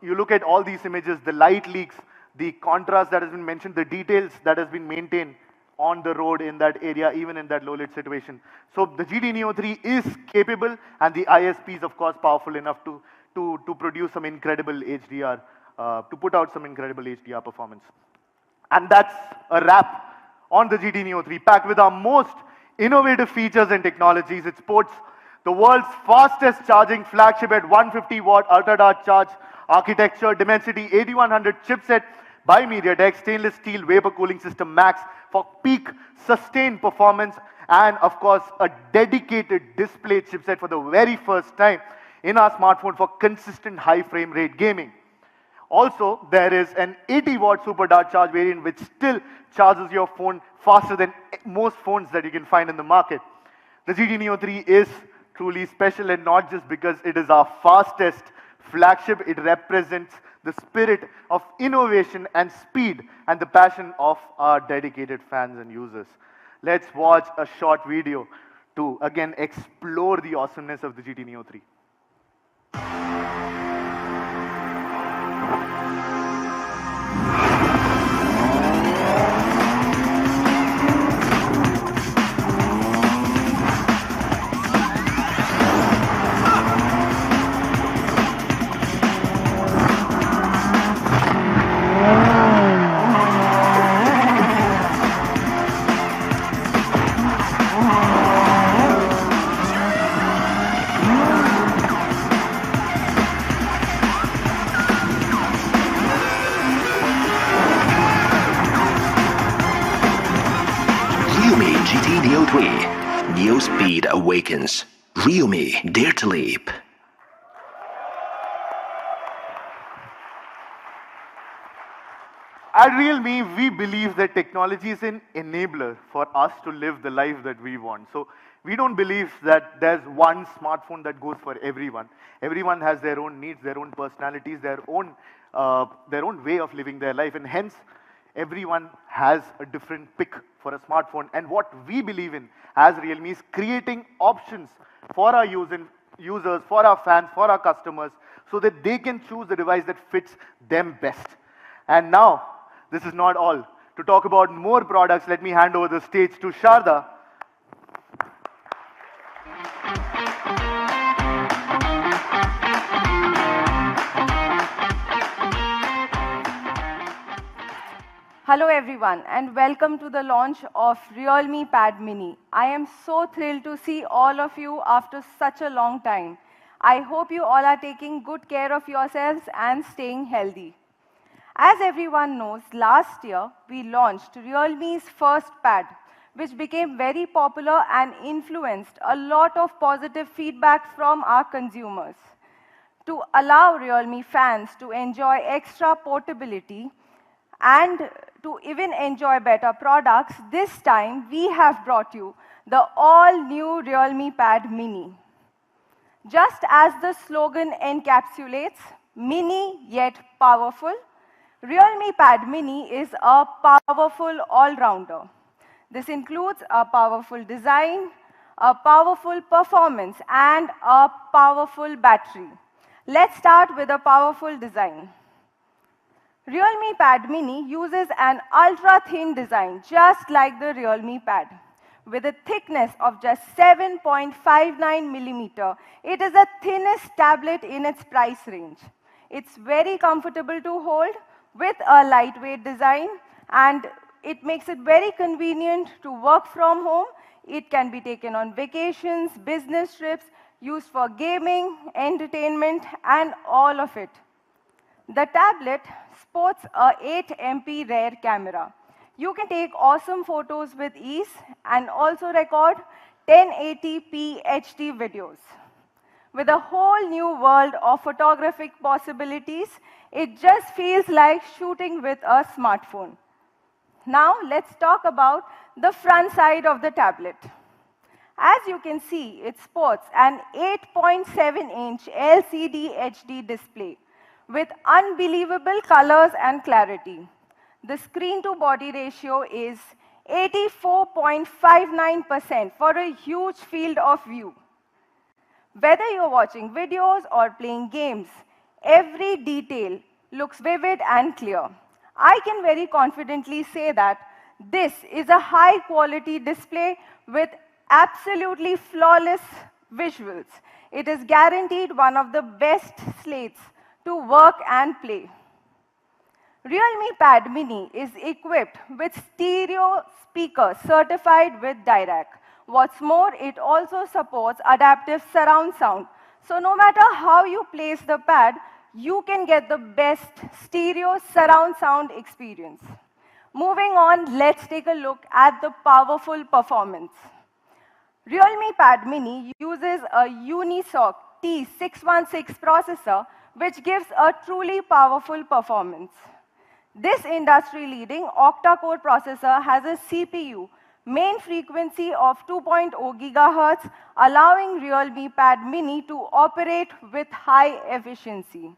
You look at all these images, the light leaks, the contrast that has been mentioned, the details that has been maintained on the road in that area, even in that low lit situation. So the GT Neo 3 is capable, and the ISP is of course powerful enough to produce some incredible HDR, to put out some incredible HDR performance. And that's a wrap on the GT Neo 3, packed with our most innovative features and technologies. It sports the world's fastest charging flagship at 150 watt ultra dark charge architecture, Dimensity 8100 chipset by MediaTek, stainless steel vapor cooling system max for peak sustained performance, and of course a dedicated display chipset for the very first time in our smartphone for consistent high frame rate gaming. Also, there is an 80 watt super dark charge variant which still charges your phone faster than most phones that you can find in the market. The GT Neo 3 is truly special, and not just because it is our fastest flagship, it represents the spirit of innovation and speed and the passion of our dedicated fans and users. Let's watch a short video to again explore the awesomeness of the GT Neo 3. Realme GT Neo 3. New speed awakens. Realme, dare to leap. At Realme, we believe that technology is an enabler for us to live the life that we want. So we don't believe that there's one smartphone that goes for everyone. Everyone has their own needs, their own personalities, their own way of living their life, and hence everyone has a different pick for a smartphone. And what we believe in as Realme is creating options for our users, for our fans, for our customers, so that they can choose the device that fits them best. And now, this is not all. To talk about more products, let me hand over the stage to Sharda. Hello everyone and welcome to the launch of Realme Pad Mini. I am so thrilled to see all of you after such a long time. I hope you all are taking good care of yourselves and staying healthy. As everyone knows, last year we launched Realme's first pad, which became very popular and influenced a lot of positive feedback from our consumers. To allow Realme fans to enjoy extra portability and to even enjoy better products, this time we have brought you the all-new Realme Pad Mini. Just as the slogan encapsulates, mini yet powerful, Realme Pad Mini is a powerful all-rounder. This includes a powerful design, a powerful performance, and a powerful battery. Let's start with a powerful design. Realme Pad Mini uses an ultra-thin design, just like the Realme Pad. With a thickness of just 7.59 millimeter, it is the thinnest tablet in its price range. It's very comfortable to hold with a lightweight design, and it makes it very convenient to work from home. It can be taken on vacations, business trips, used for gaming, entertainment, and all of it. The tablet sports a 8MP rear camera. You can take awesome photos with ease and also record 1080p HD videos. With a whole new world of photographic possibilities, it just feels like shooting with a smartphone. Now let's talk about the front side of the tablet. As you can see, it sports an 8.7-inch LCD HD display with unbelievable colors and clarity. The screen-to-body ratio is 84.59% for a huge field of view. Whether you're watching videos or playing games, every detail looks vivid and clear. I can very confidently say that this is a high-quality display with absolutely flawless visuals. It is guaranteed one of the best slates to work and play. Realme Pad Mini is equipped with stereo speakers certified with Teckykk. What's more, it also supports adaptive surround sound. So no matter how you place the pad, you can get the best stereo surround sound experience. Moving on, let's take a look at the powerful performance. Realme Pad Mini uses a Unisoc T616 processor, which gives a truly powerful performance. This industry-leading octa-core processor has a CPU main frequency of 2.0 GHz, allowing Realme Pad Mini to operate with high efficiency.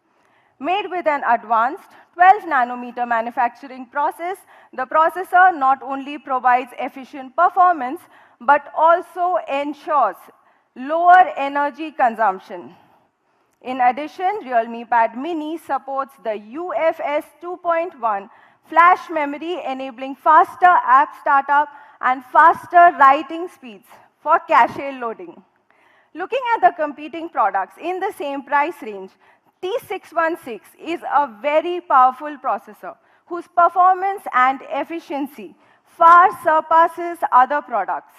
Made with an advanced 12-nanometer manufacturing process, the processor not only provides efficient performance, but also ensures lower energy consumption. In addition, Realme Pad Mini supports the UFS 2.1 flash memory, enabling faster app startup and faster writing speeds for cache loading. Looking at the competing products in the same price range, T616 is a very powerful processor whose performance and efficiency far surpasses other products.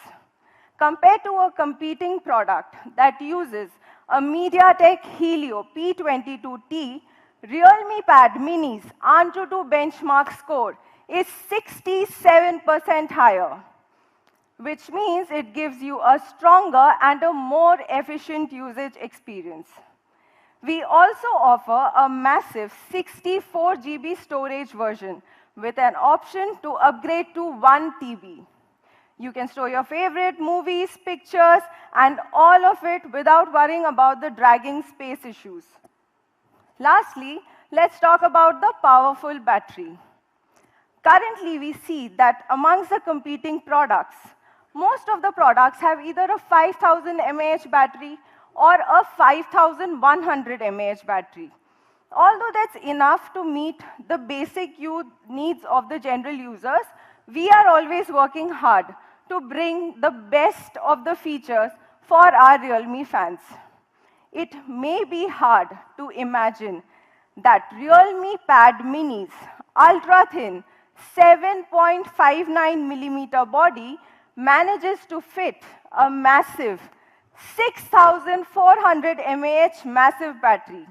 Compared to a competing product that uses a MediaTek Helio P22T, Realme Pad Mini's Antutu benchmark score is 67% higher, which means it gives you a stronger and a more efficient usage experience. We also offer a massive 64 GB storage version with an option to upgrade to 1 TB. You can store your favorite movies, pictures, and all of it without worrying about the dragging space issues. Lastly, let's talk about the powerful battery. Currently, we see that amongst the competing products, most of the products have either a 5000 mAh battery or a 5100 mAh battery. Although that's enough to meet the basic needs of the general users, we are always working hard to bring the best of the features for our Realme fans. It may be hard to imagine that Realme Pad Mini's ultra-thin 7.59 millimeter body manages to fit a massive 6,400 mAh massive battery.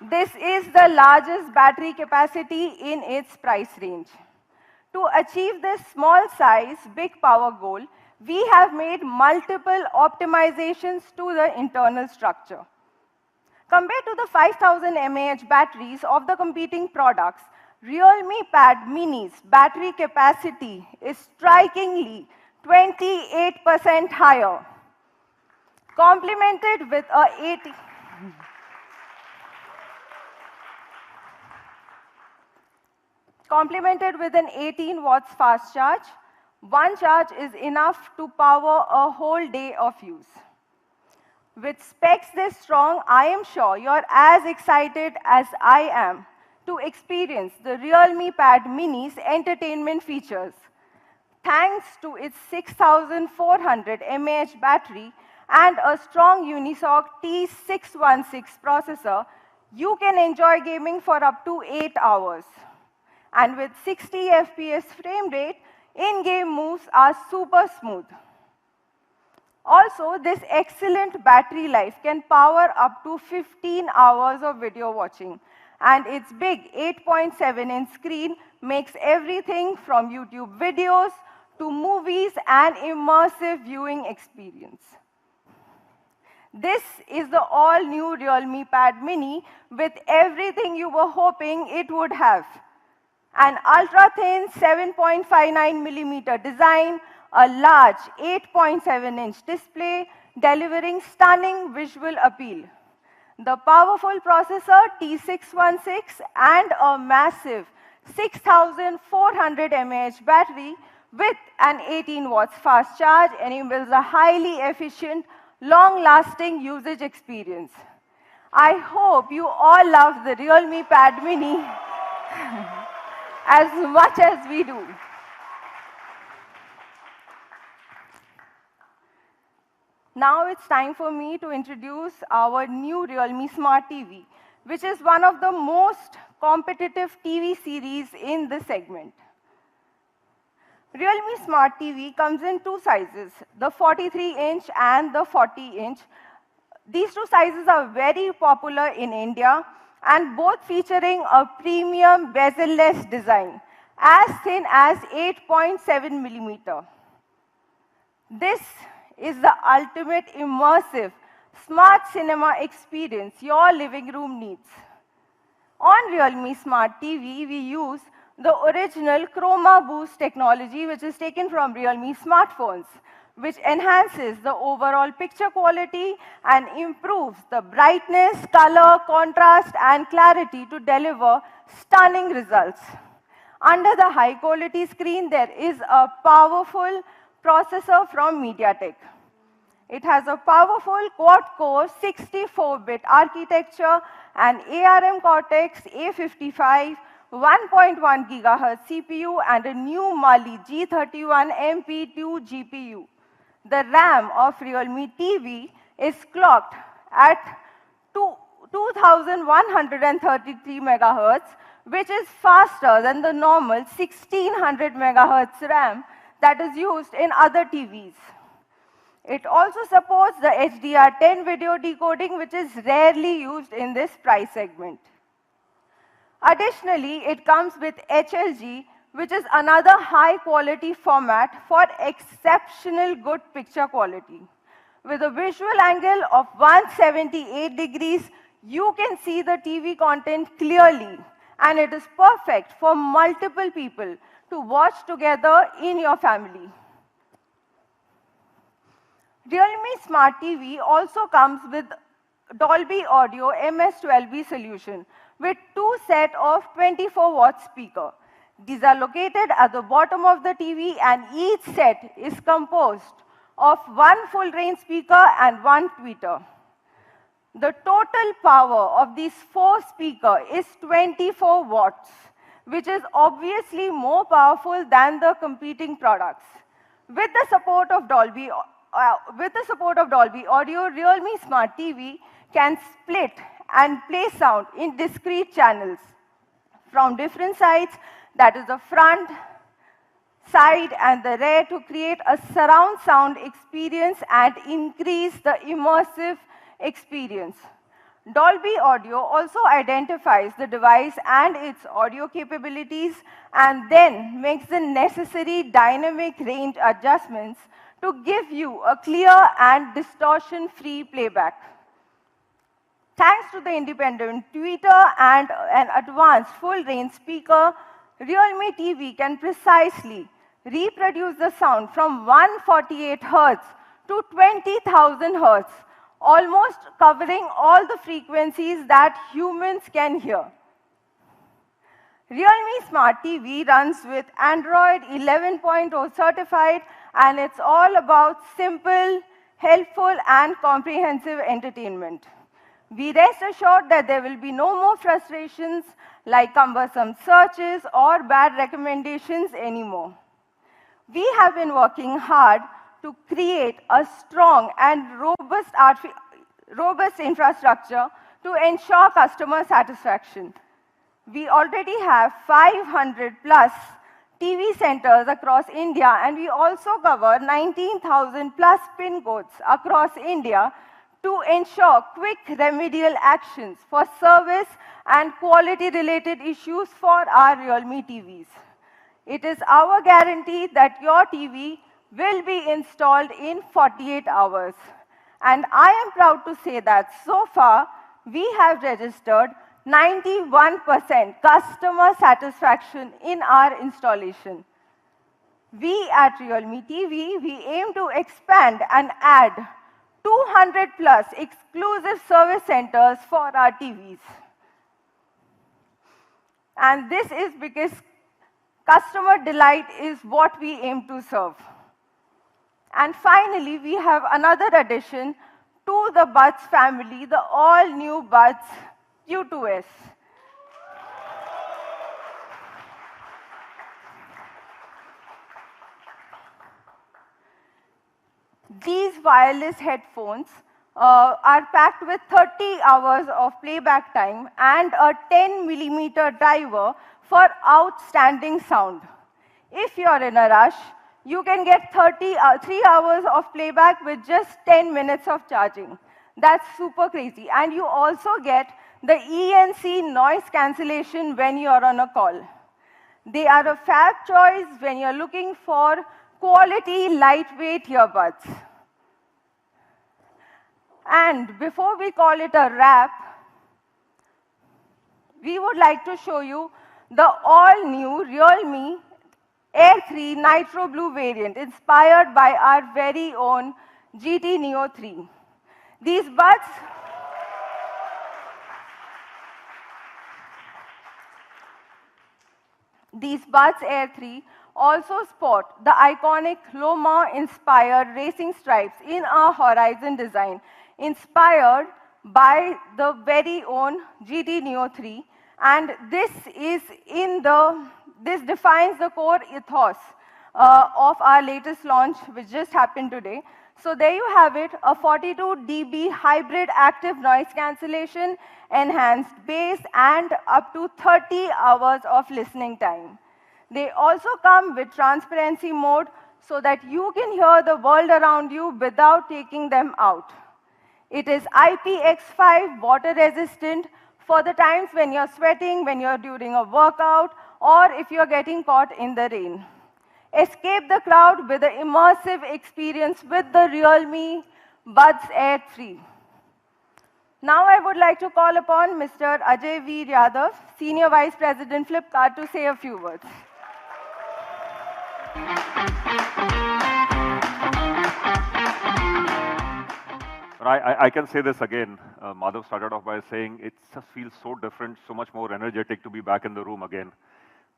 This is the largest battery capacity in its price range. To achieve this small size, big power goal, we have made multiple optimizations to the internal structure. Compared to the 5,000 mAh batteries of the competing products, Realme Pad Mini's battery capacity is strikingly 28% higher, complemented with an 18 watts fast charge. One charge is enough to power a whole day of use. With specs this strong, I am sure you're as excited as I am to experience the Realme Pad Mini's entertainment features. Thanks to its 6,400 mAh battery and a strong Unisoc T616 processor, you can enjoy gaming for up to 8 hours. And with 60 FPS frame rate, in-game moves are super smooth. Also, this excellent battery life can power up to 15 hours of video watching, and its big 8.7-inch screen makes everything from YouTube videos to movies an immersive viewing experience. This is the all-new Realme Pad Mini with everything you were hoping it would have. An ultra-thin 7.59 millimeter design, a large 8.7-inch display, delivering stunning visual appeal. The powerful processor T616 and a massive 6,400 mAh battery with an 18 watts fast charge enables a highly efficient, long-lasting usage experience. I hope you all love the Realme Pad Mini as much as we do. Now it's time for me to introduce our new Realme Smart TV, which is one of the most competitive TV series in the segment. Realme Smart TV comes in two sizes, the 43-inch and the 40-inch. These two sizes are very popular in India, and both featuring a premium bezel-less design, as thin as 8.7 millimeter. This is the ultimate immersive smart cinema experience your living room needs. On Realme Smart TV, we use the original Chroma Boost technology, which is taken from Realme smartphones, which enhances the overall picture quality and improves the brightness, color, contrast, and clarity to deliver stunning results. Under the high-quality screen, there is a powerful processor from MediaTek. It has a powerful quad-core 64-bit architecture and ARM Cortex A55 1.1 GHz CPU and a new Mali G31 MP2 GPU. The RAM of Realme TV is clocked at 2133 MHz, which is faster than the normal 1600 MHz RAM that is used in other TVs. It also supports the HDR10 video decoding, which is rarely used in this price segment. Additionally, it comes with HLG, which is another high-quality format for exceptional good picture quality. With a visual angle of 178 degrees, you can see the TV content clearly, and it is perfect for multiple people to watch together in your family. Realme Smart TV also comes with Dolby Audio MS12B solution with two sets of 24-watt speakers. These are located at the bottom of the TV, and each set is composed of one full-range speaker and one tweeter. The total power of these four speakers is 24 watts, which is obviously more powerful than the competing products. With the support of Dolby Audio, Realme Smart TV can split and play sound in discrete channels from different sides, that is the front, side and the rear, to create a surround sound experience and increase the immersive experience. Dolby Audio also identifies the device and its audio capabilities and then makes the necessary dynamic range adjustments to give you a clear and distortion-free playback. Thanks to the independent tweeter and an advanced full-range speaker, Realme TV can precisely reproduce the sound from 148 Hz to 20,000 Hz, almost covering all the frequencies that humans can hear. Realme Smart TV runs with Android 11.0 certified, and it's all about simple, helpful, and comprehensive entertainment. We rest assured that there will be no more frustrations like cumbersome searches or bad recommendations anymore. We have been working hard to create a strong and robust infrastructure to ensure customer satisfaction. We already have 500 plus TV centers across India, and we also cover 19,000 plus PIN codes across India to ensure quick remedial actions for service and quality related issues for our Realme TVs. It is our guarantee that your TV will be installed in 48 hours. And I am proud to say that so far, we have registered 91% customer satisfaction in our installation. We at Realme TV, we aim to expand and add 200 plus exclusive service centers for our TVs. And this is because customer delight is what we aim to serve. And finally, we have another addition to the Buds family, the all-new Buds Q2s. These wireless headphones are packed with 30 hours of playback time and a 10mm driver for outstanding sound. If you're in a rush, you can get 3 hours of playback with just 10 minutes of charging. That's super crazy. And you also get the ENC noise cancellation when you're on a call. They are a fab choice when you're looking for quality, lightweight earbuds. And before we call it a wrap, we would like to show you the all-new Realme Air 3 Nitro Blue variant, inspired by our very own GT Neo 3. These Buds Air 3 also sport the iconic Le Mans-inspired racing stripes in our Horizon design, inspired by the very own GT Neo 3. And this defines the core ethos of our latest launch, which just happened today. So there you have it, a 42 dB hybrid active noise cancellation, enhanced bass, and up to 30 hours of listening time. They also come with transparency mode so that you can hear the world around you without taking them out. It is IPX5 water resistant for the times when you're sweating, when you're during a workout, or if you're getting caught in the rain. Escape the crowd with an immersive experience with the Realme Buds Air 3. Now I would like to call upon Mr. Ajay V. Yadav, Senior Vice President Flipkart, to say a few words. I can say this again. Madhav started off by saying it just feels so different, so much more energetic to be back in the room again.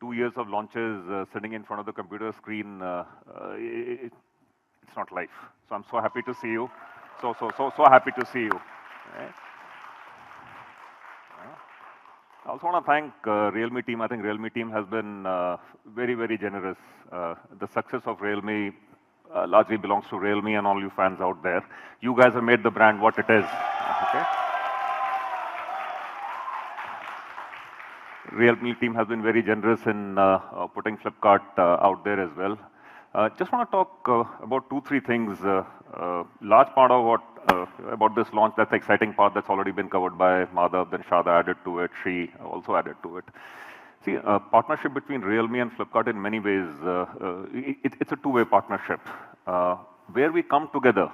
2 years of launches, sitting in front of the computer screen, it's not life. So I'm so happy to see you. So happy to see you. I also want to thank Realme team. I think Realme team has been very, very generous. The success of Realme largely belongs to Realme and all you fans out there. You guys have made the brand what it is. Okay? Realme team has been very generous in putting Flipkart out there as well. Just want to talk about 2-3 things. Large part of what about this launch, that's the exciting part that's already been covered by Madhav, then Shada added to it, Sri also added to it. See, a partnership between Realme and Flipkart in many ways, it's a two-way partnership. Where we come together,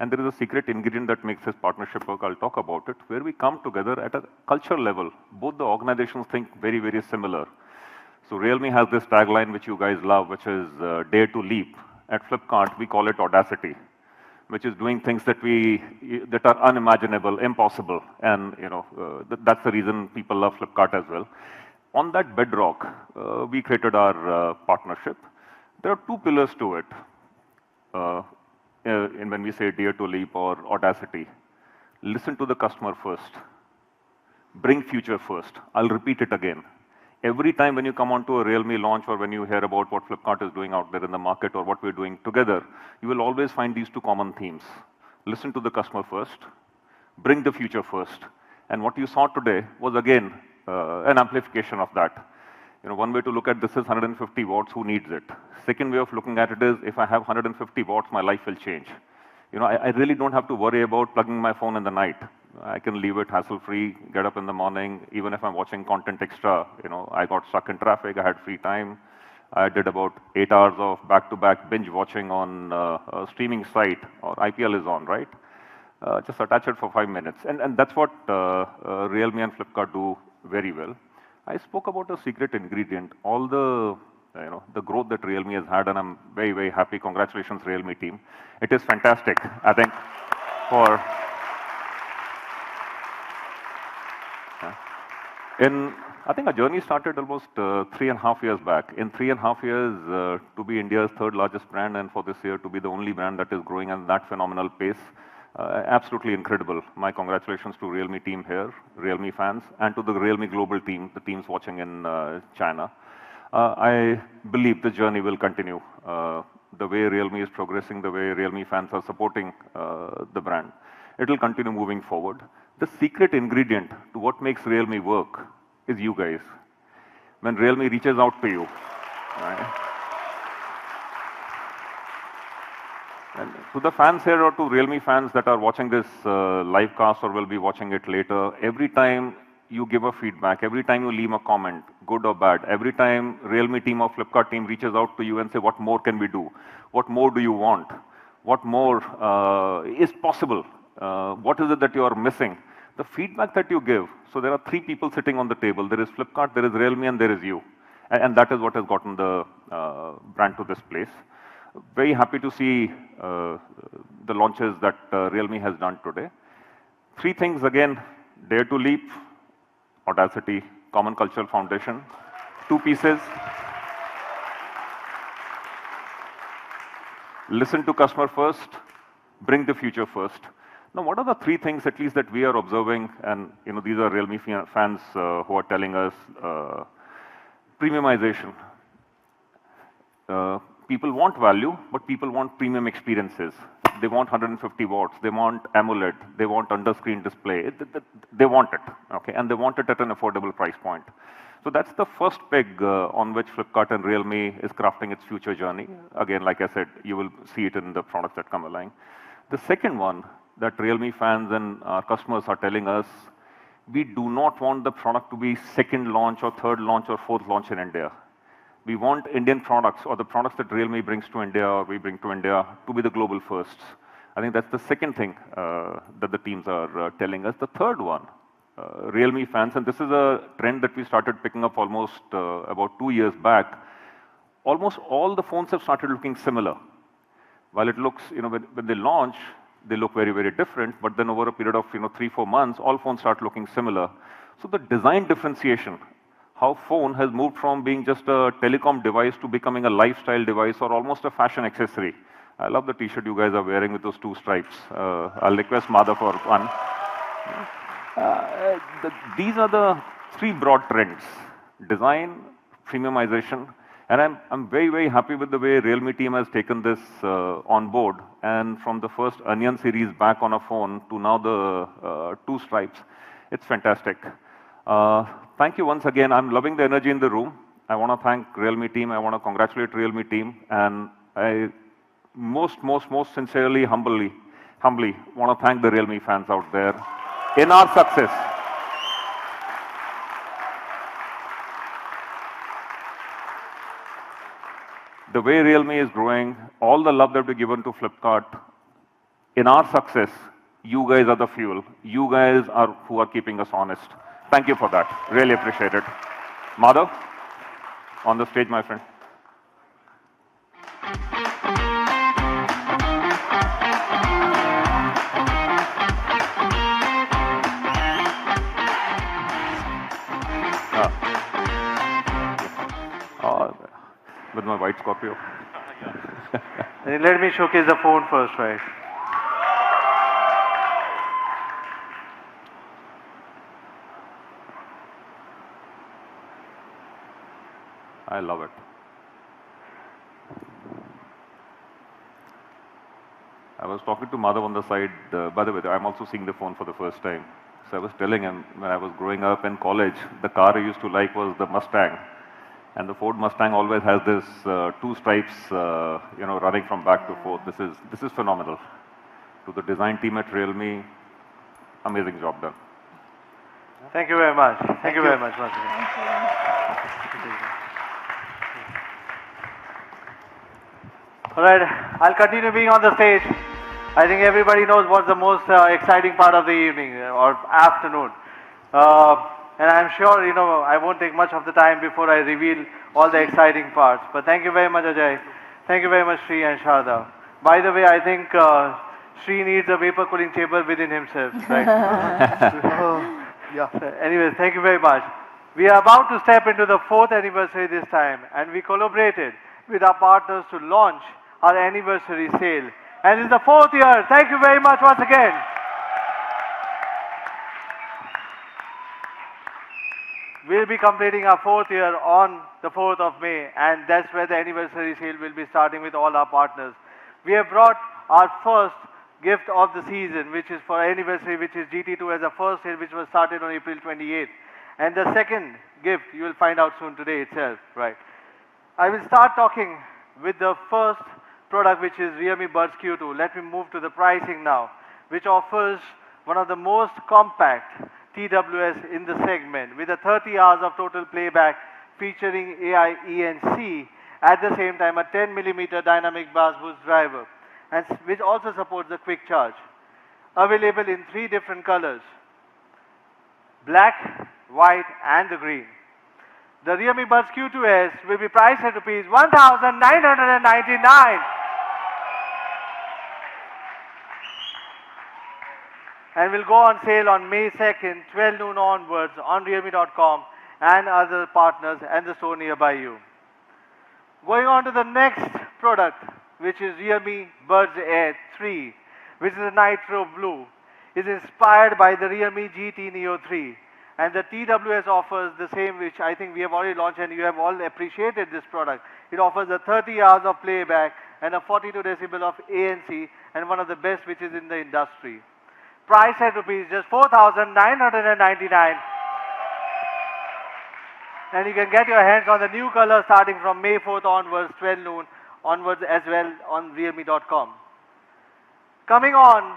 and there is a secret ingredient that makes this partnership work, I'll talk about it, where we come together at a cultural level. Both the organizations think very, very similar. So Realme has this tagline which you guys love, which is dare to leap. At Flipkart, we call it audacity, which is doing things that are unimaginable, impossible. And that's the reason people love Flipkart as well. On that bedrock, we created our partnership. There are 2 pillars to it. And when we say dare to leap or audacity, listen to the customer first. Bring future first. I'll repeat it again. Every time when you come onto a Realme launch or when you hear about what Flipkart is doing out there in the market or what we're doing together, you will always find these 2 common themes. Listen to the customer first. Bring the future first. And what you saw today was again an amplification of that. One way to look at this is 150 watts, who needs it? Second way of looking at it is, if I have 150 watts, my life will change. I really don't have to worry about plugging my phone in the night. I can leave it hassle-free, get up in the morning, even if I'm watching content extra. I got stuck in traffic, I had free time. I did about 8 hours of back-to-back binge watching on a streaming site, or IPL is on, right? Just attach it for 5 minutes. And that's what Realme and Flipkart do very well. I spoke about a secret ingredient. All the growth that Realme has had, and I'm very, very happy. Congratulations, Realme team. It is fantastic. I think I think our journey started almost 3.5 years back. In 3.5 years, to be India's 3rd largest brand, and for this year to be the only brand that is growing at that phenomenal pace, absolutely incredible. My congratulations to Realme team here, Realme fans, and to the Realme global team, the teams watching in China. I believe the journey will continue. The way Realme is progressing, the way Realme fans are supporting the brand, it will continue moving forward. The secret ingredient to what makes Realme work is you guys. When Realme reaches out to you, right? And to the fans here or to Realme fans that are watching this live cast or will be watching it later, every time you give a feedback, every time you leave a comment, good or bad, every time Realme team or Flipkart team reaches out to you and say, what more can we do? What more do you want? What more is possible? What is it that you are missing? The feedback that you give, so there are 3 people sitting on the table. There is Flipkart, there is Realme, and there is you. And that is what has gotten the brand to this place. Very happy to see the launches that Realme has done today. 3 things again: dare to leap, audacity, common cultural foundation. 2 pieces: listen to customer first, bring the future first. Now, what are the 3 things at least that we are observing? And these are Realme fans who are telling us premiumization. People want value, but people want premium experiences. They want 150 watts. They want AMOLED. They want under-screen display. They want it, okay? And they want it at an affordable price point. So that's the first peg on which Flipkart and Realme is crafting its future journey. Again, like I said, you will see it in the products that come along. The second one that Realme fans and our customers are telling us, we do not want the product to be second launch or third launch or fourth launch in India. We want Indian products, or the products that Realme brings to India or we bring to India, to be the global firsts. I think that's the second thing that the teams are telling us. The third one, Realme fans, and this is a trend that we started picking up almost about 2 years back, almost all the phones have started looking similar. While it looks, when they launch, they look very, very different, but then over a period of 3-4 months, all phones start looking similar. So the design differentiation, how phone has moved from being just a telecom device to becoming a lifestyle device or almost a fashion accessory. I love the t-shirt you guys are wearing with those 2 stripes. I'll request Madhav for one. These are the 3 broad trends: design, premiumization, and I'm very, very happy with the way Realme team has taken this on board. And from the first Onion series back on a phone to now the 2 stripes, it's fantastic. Thank you once again. I'm loving the energy in the room. I want to thank Realme team. I want to congratulate Realme team. And I most sincerely, humbly want to thank the Realme fans out there in our success. The way Realme is growing, all the love that we've given to Flipkart, in our success, you guys are the fuel. You guys are who are keeping us honest. Thank you for that. Really appreciate it. Madhav, on the stage, my friend. With my white Scorpio. Let me showcase the phone first, right? I love it. I was talking to Madhav on the side. By the way, I'm also seeing the phone for the first time. So I was telling him when I was growing up in college, the car I used to like was the Mustang. And the Ford Mustang always has this two stripes, running from back to forth. This is phenomenal. To the design team at Realme, amazing job done. Thank you very much. Thank you very much once again. All right, I'll continue being on the stage. I think everybody knows what's the most exciting part of the evening or afternoon. And I'm sure, I won't take much of the time before I reveal all the exciting parts. But thank you very much, Ajay. Thank you very much, Sri and Sharda. By the way, I think Sri needs a vapor cooling chamber within himself, right? Anyways, thank you very much. We are about to step into the 4th anniversary this time, and we collaborated with our partners to launch our anniversary sale. And it's the 4th year. Thank you very much once again. We'll be completing our 4th year on the 4th of May, and that's where the anniversary sale will be starting with all our partners. We have brought our first gift of the season, which is for anniversary, which is GT2 as a first sale, which was started on April 28th. And the second gift, you will find out soon today itself, right? I will start talking with the first product, which is realme Buds Q2. Let me move to the pricing now, which offers one of the most compact TWS in the segment with a 30 hours of total playback featuring AI ENC, at the same time a 10mm dynamic bass boost driver, and which also supports the quick charge. Available in 3 different colors: black, white and the green. The Realme Buds Q2s will be priced at rupees 1,999 and will go on sale on May 2nd, 12 noon onwards on realme.com and other partners and the store nearby you. Going on to the next product, which is Realme Buds Air 3, which is a Nitro Blue, is inspired by the Realme GT Neo 3. And the TWS offers the same, which I think we have already launched and you have all appreciated this product. It offers a 30 hours of playback and a 42 decibel of ANC, and one of the best which is in the industry. Price at rupees just 4,999. And you can get your hands on the new color starting from May 4th onwards, 12 noon onwards as well on realme.com. Coming on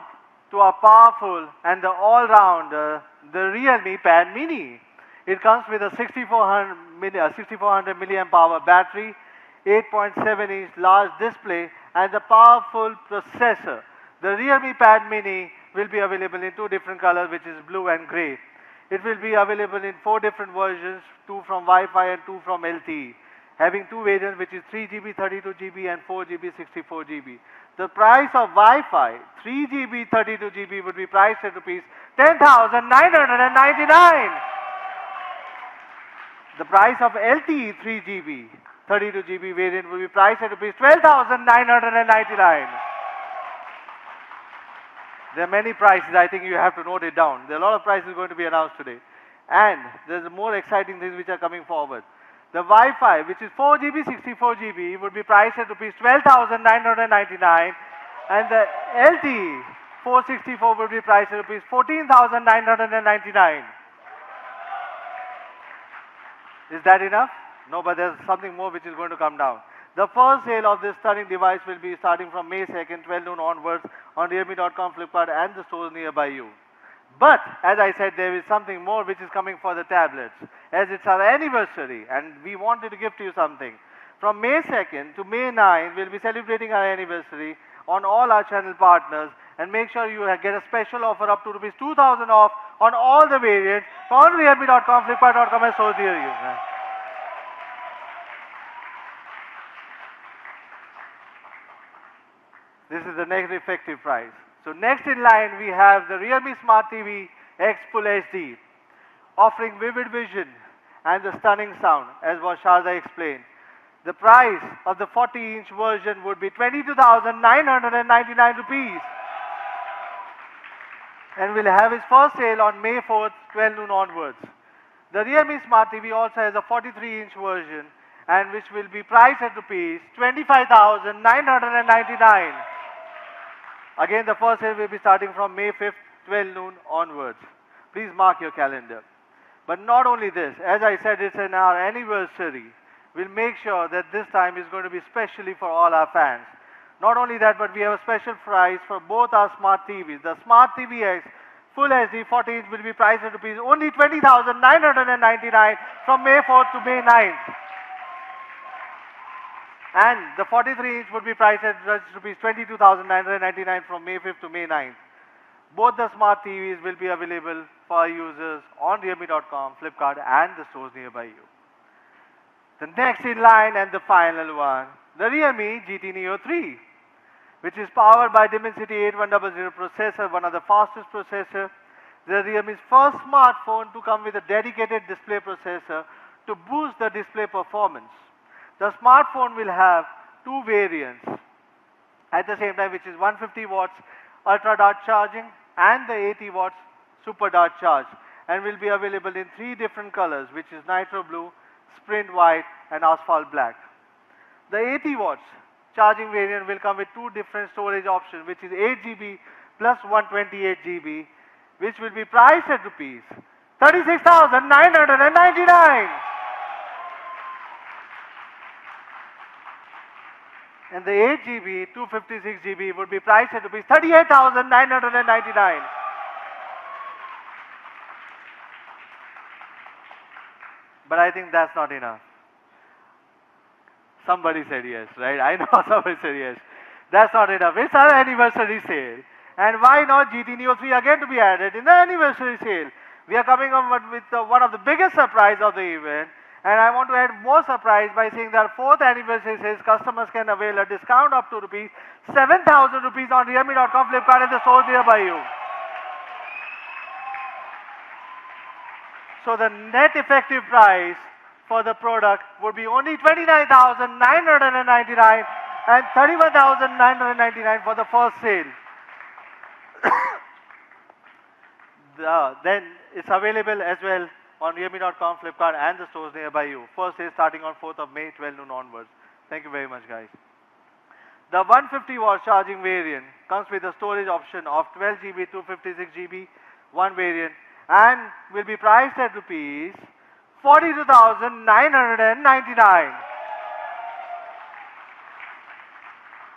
to our powerful and the all-rounder, the Realme Pad Mini. It comes with a 6400 milliamp hour battery, 8.7-inch large display and the powerful processor. The Realme Pad Mini will be available in 2 different colors, which is blue and grey. It will be available in 4 different versions, 2 from Wi-Fi and 2 from LTE, having 2 variants, which is 3GB 32GB and 4GB 64GB. The price of Wi-Fi 3GB 32GB would be priced at rupees 10,999. The price of LTE 3GB 32GB variant will be priced at rupees 12,999. There are many prices. I think you have to note it down. There are a lot of prices going to be announced today. And there's more exciting things which are coming forward. The Wi-Fi, which is 4GB, 64GB, would be priced at rupees 12,999. And the LTE 464 would be priced at rupees 14,999. Is that enough? No, but there's something more which is going to come down. The first sale of this stunning device will be starting from May 2nd, 12 noon onwards on realme.com, Flipkart and the stores nearby you. But, as I said, there is something more which is coming for the tablets, as it's our anniversary and we wanted to give to you something. From May 2nd to May 9th, we'll be celebrating our anniversary on all our channel partners, and make sure you get a special offer up to rupees 2,000 off on all the variants on realme.com, flipkart.com and stores near you. This is the next effective price. So next in line we have the Realme Smart TV X Full HD, offering vivid vision and the stunning sound, as what Sharda explained. The price of the 40-inch version would be 22,999 rupees. And will have its first sale on May 4th, 12 noon onwards. The Realme Smart TV also has a 43-inch version, and which will be priced at rupees 25,999. Again, the first sale will be starting from May 5th, 12 noon onwards. Please mark your calendar. But not only this, as I said, it's in our anniversary. We'll make sure that this time is going to be specially for all our fans. Not only that, but we have a special price for both our smart TVs. The Smart TV X Full HD 40-inch will be priced at rupees only 20,999 from May 4th to May 9th. And the 43-inch would be priced at rupees 22,999 from May 5th to May 9th. Both the smart TVs will be available for our users on realme.com, Flipkart and the stores nearby you. The next in line and the final one, the Realme GT Neo 3, which is powered by Dimensity 8100 processor, one of the fastest processors. The Realme's first smartphone to come with a dedicated display processor to boost the display performance. The smartphone will have two variants at the same time, which is 150 watts ultra dart charging and the 80 watts super dart charge, and will be available in 3 different colors, which is nitro blue, sprint white and asphalt black. The 80 watts charging variant will come with 2 different storage options, which is 8 GB plus 128 GB, which will be priced at rupees 36,999. And the 8 GB, 256 GB would be priced at rupees 38,999. But I think that's not enough. Somebody said yes, right? I know somebody said yes. That's not enough. It's our anniversary sale. And why not GT Neo 3 again to be added in the anniversary sale? We are coming up with one of the biggest surprise of the event. And I want to add more surprise by saying that 4th anniversary sales customers can avail a discount up to rupees 7,000 rupees on realme.com, Flipkart and the stores nearby you. So the net effective price for the product would be only 29,999 and 31,999 for the first sale. Then it's available as well on realme.com, Flipkart and the stores nearby you. First sale starting on 4th of May, 12 noon onwards. Thank you very much, guys. The 150 watt charging variant comes with a storage option of 12 GB, 256 GB, one variant, and will be priced at rupees 42,999.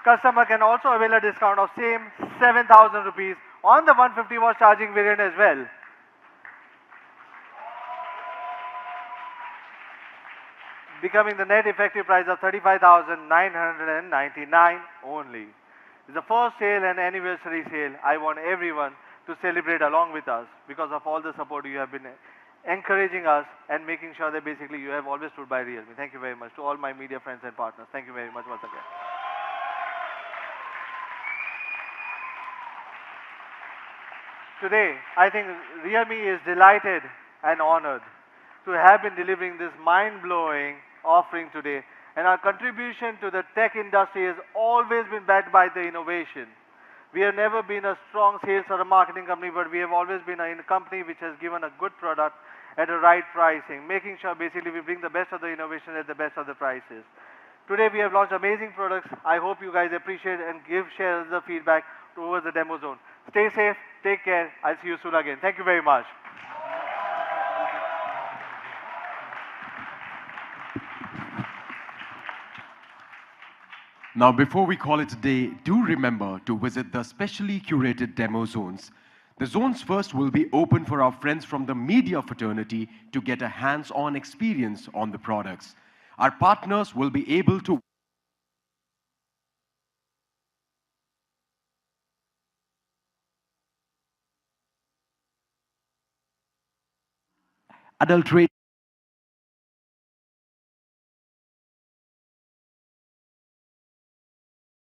Customer can also avail a discount of same 7,000 rupees on the 150 watt charging variant as well. Becoming the net effective price of 35,999 only. It's the first sale and anniversary sale. I want everyone to celebrate along with us because of all the support you have been encouraging us and making sure that basically you have always stood by Realme. Thank you very much to all my media friends and partners. Thank you very much once again. Today, I think Realme is delighted and honored to have been delivering this mind-blowing offering today. And our contribution to the tech industry has always been backed by the innovation. We have never been a strong sales or a marketing company, but we have always been a company which has given a good product at the right pricing, making sure basically we bring the best of the innovation at the best of the prices. Today we have launched amazing products. I hope you guys appreciate and share the feedback towards the demo zone. Stay safe, take care. I'll see you soon again. Thank you very much. Now, before we call it a day, do remember to visit the specially curated demo zones. The zones first will be open for our friends from the media fraternity to get a hands-on experience on the products. Our partners will be able to adulterate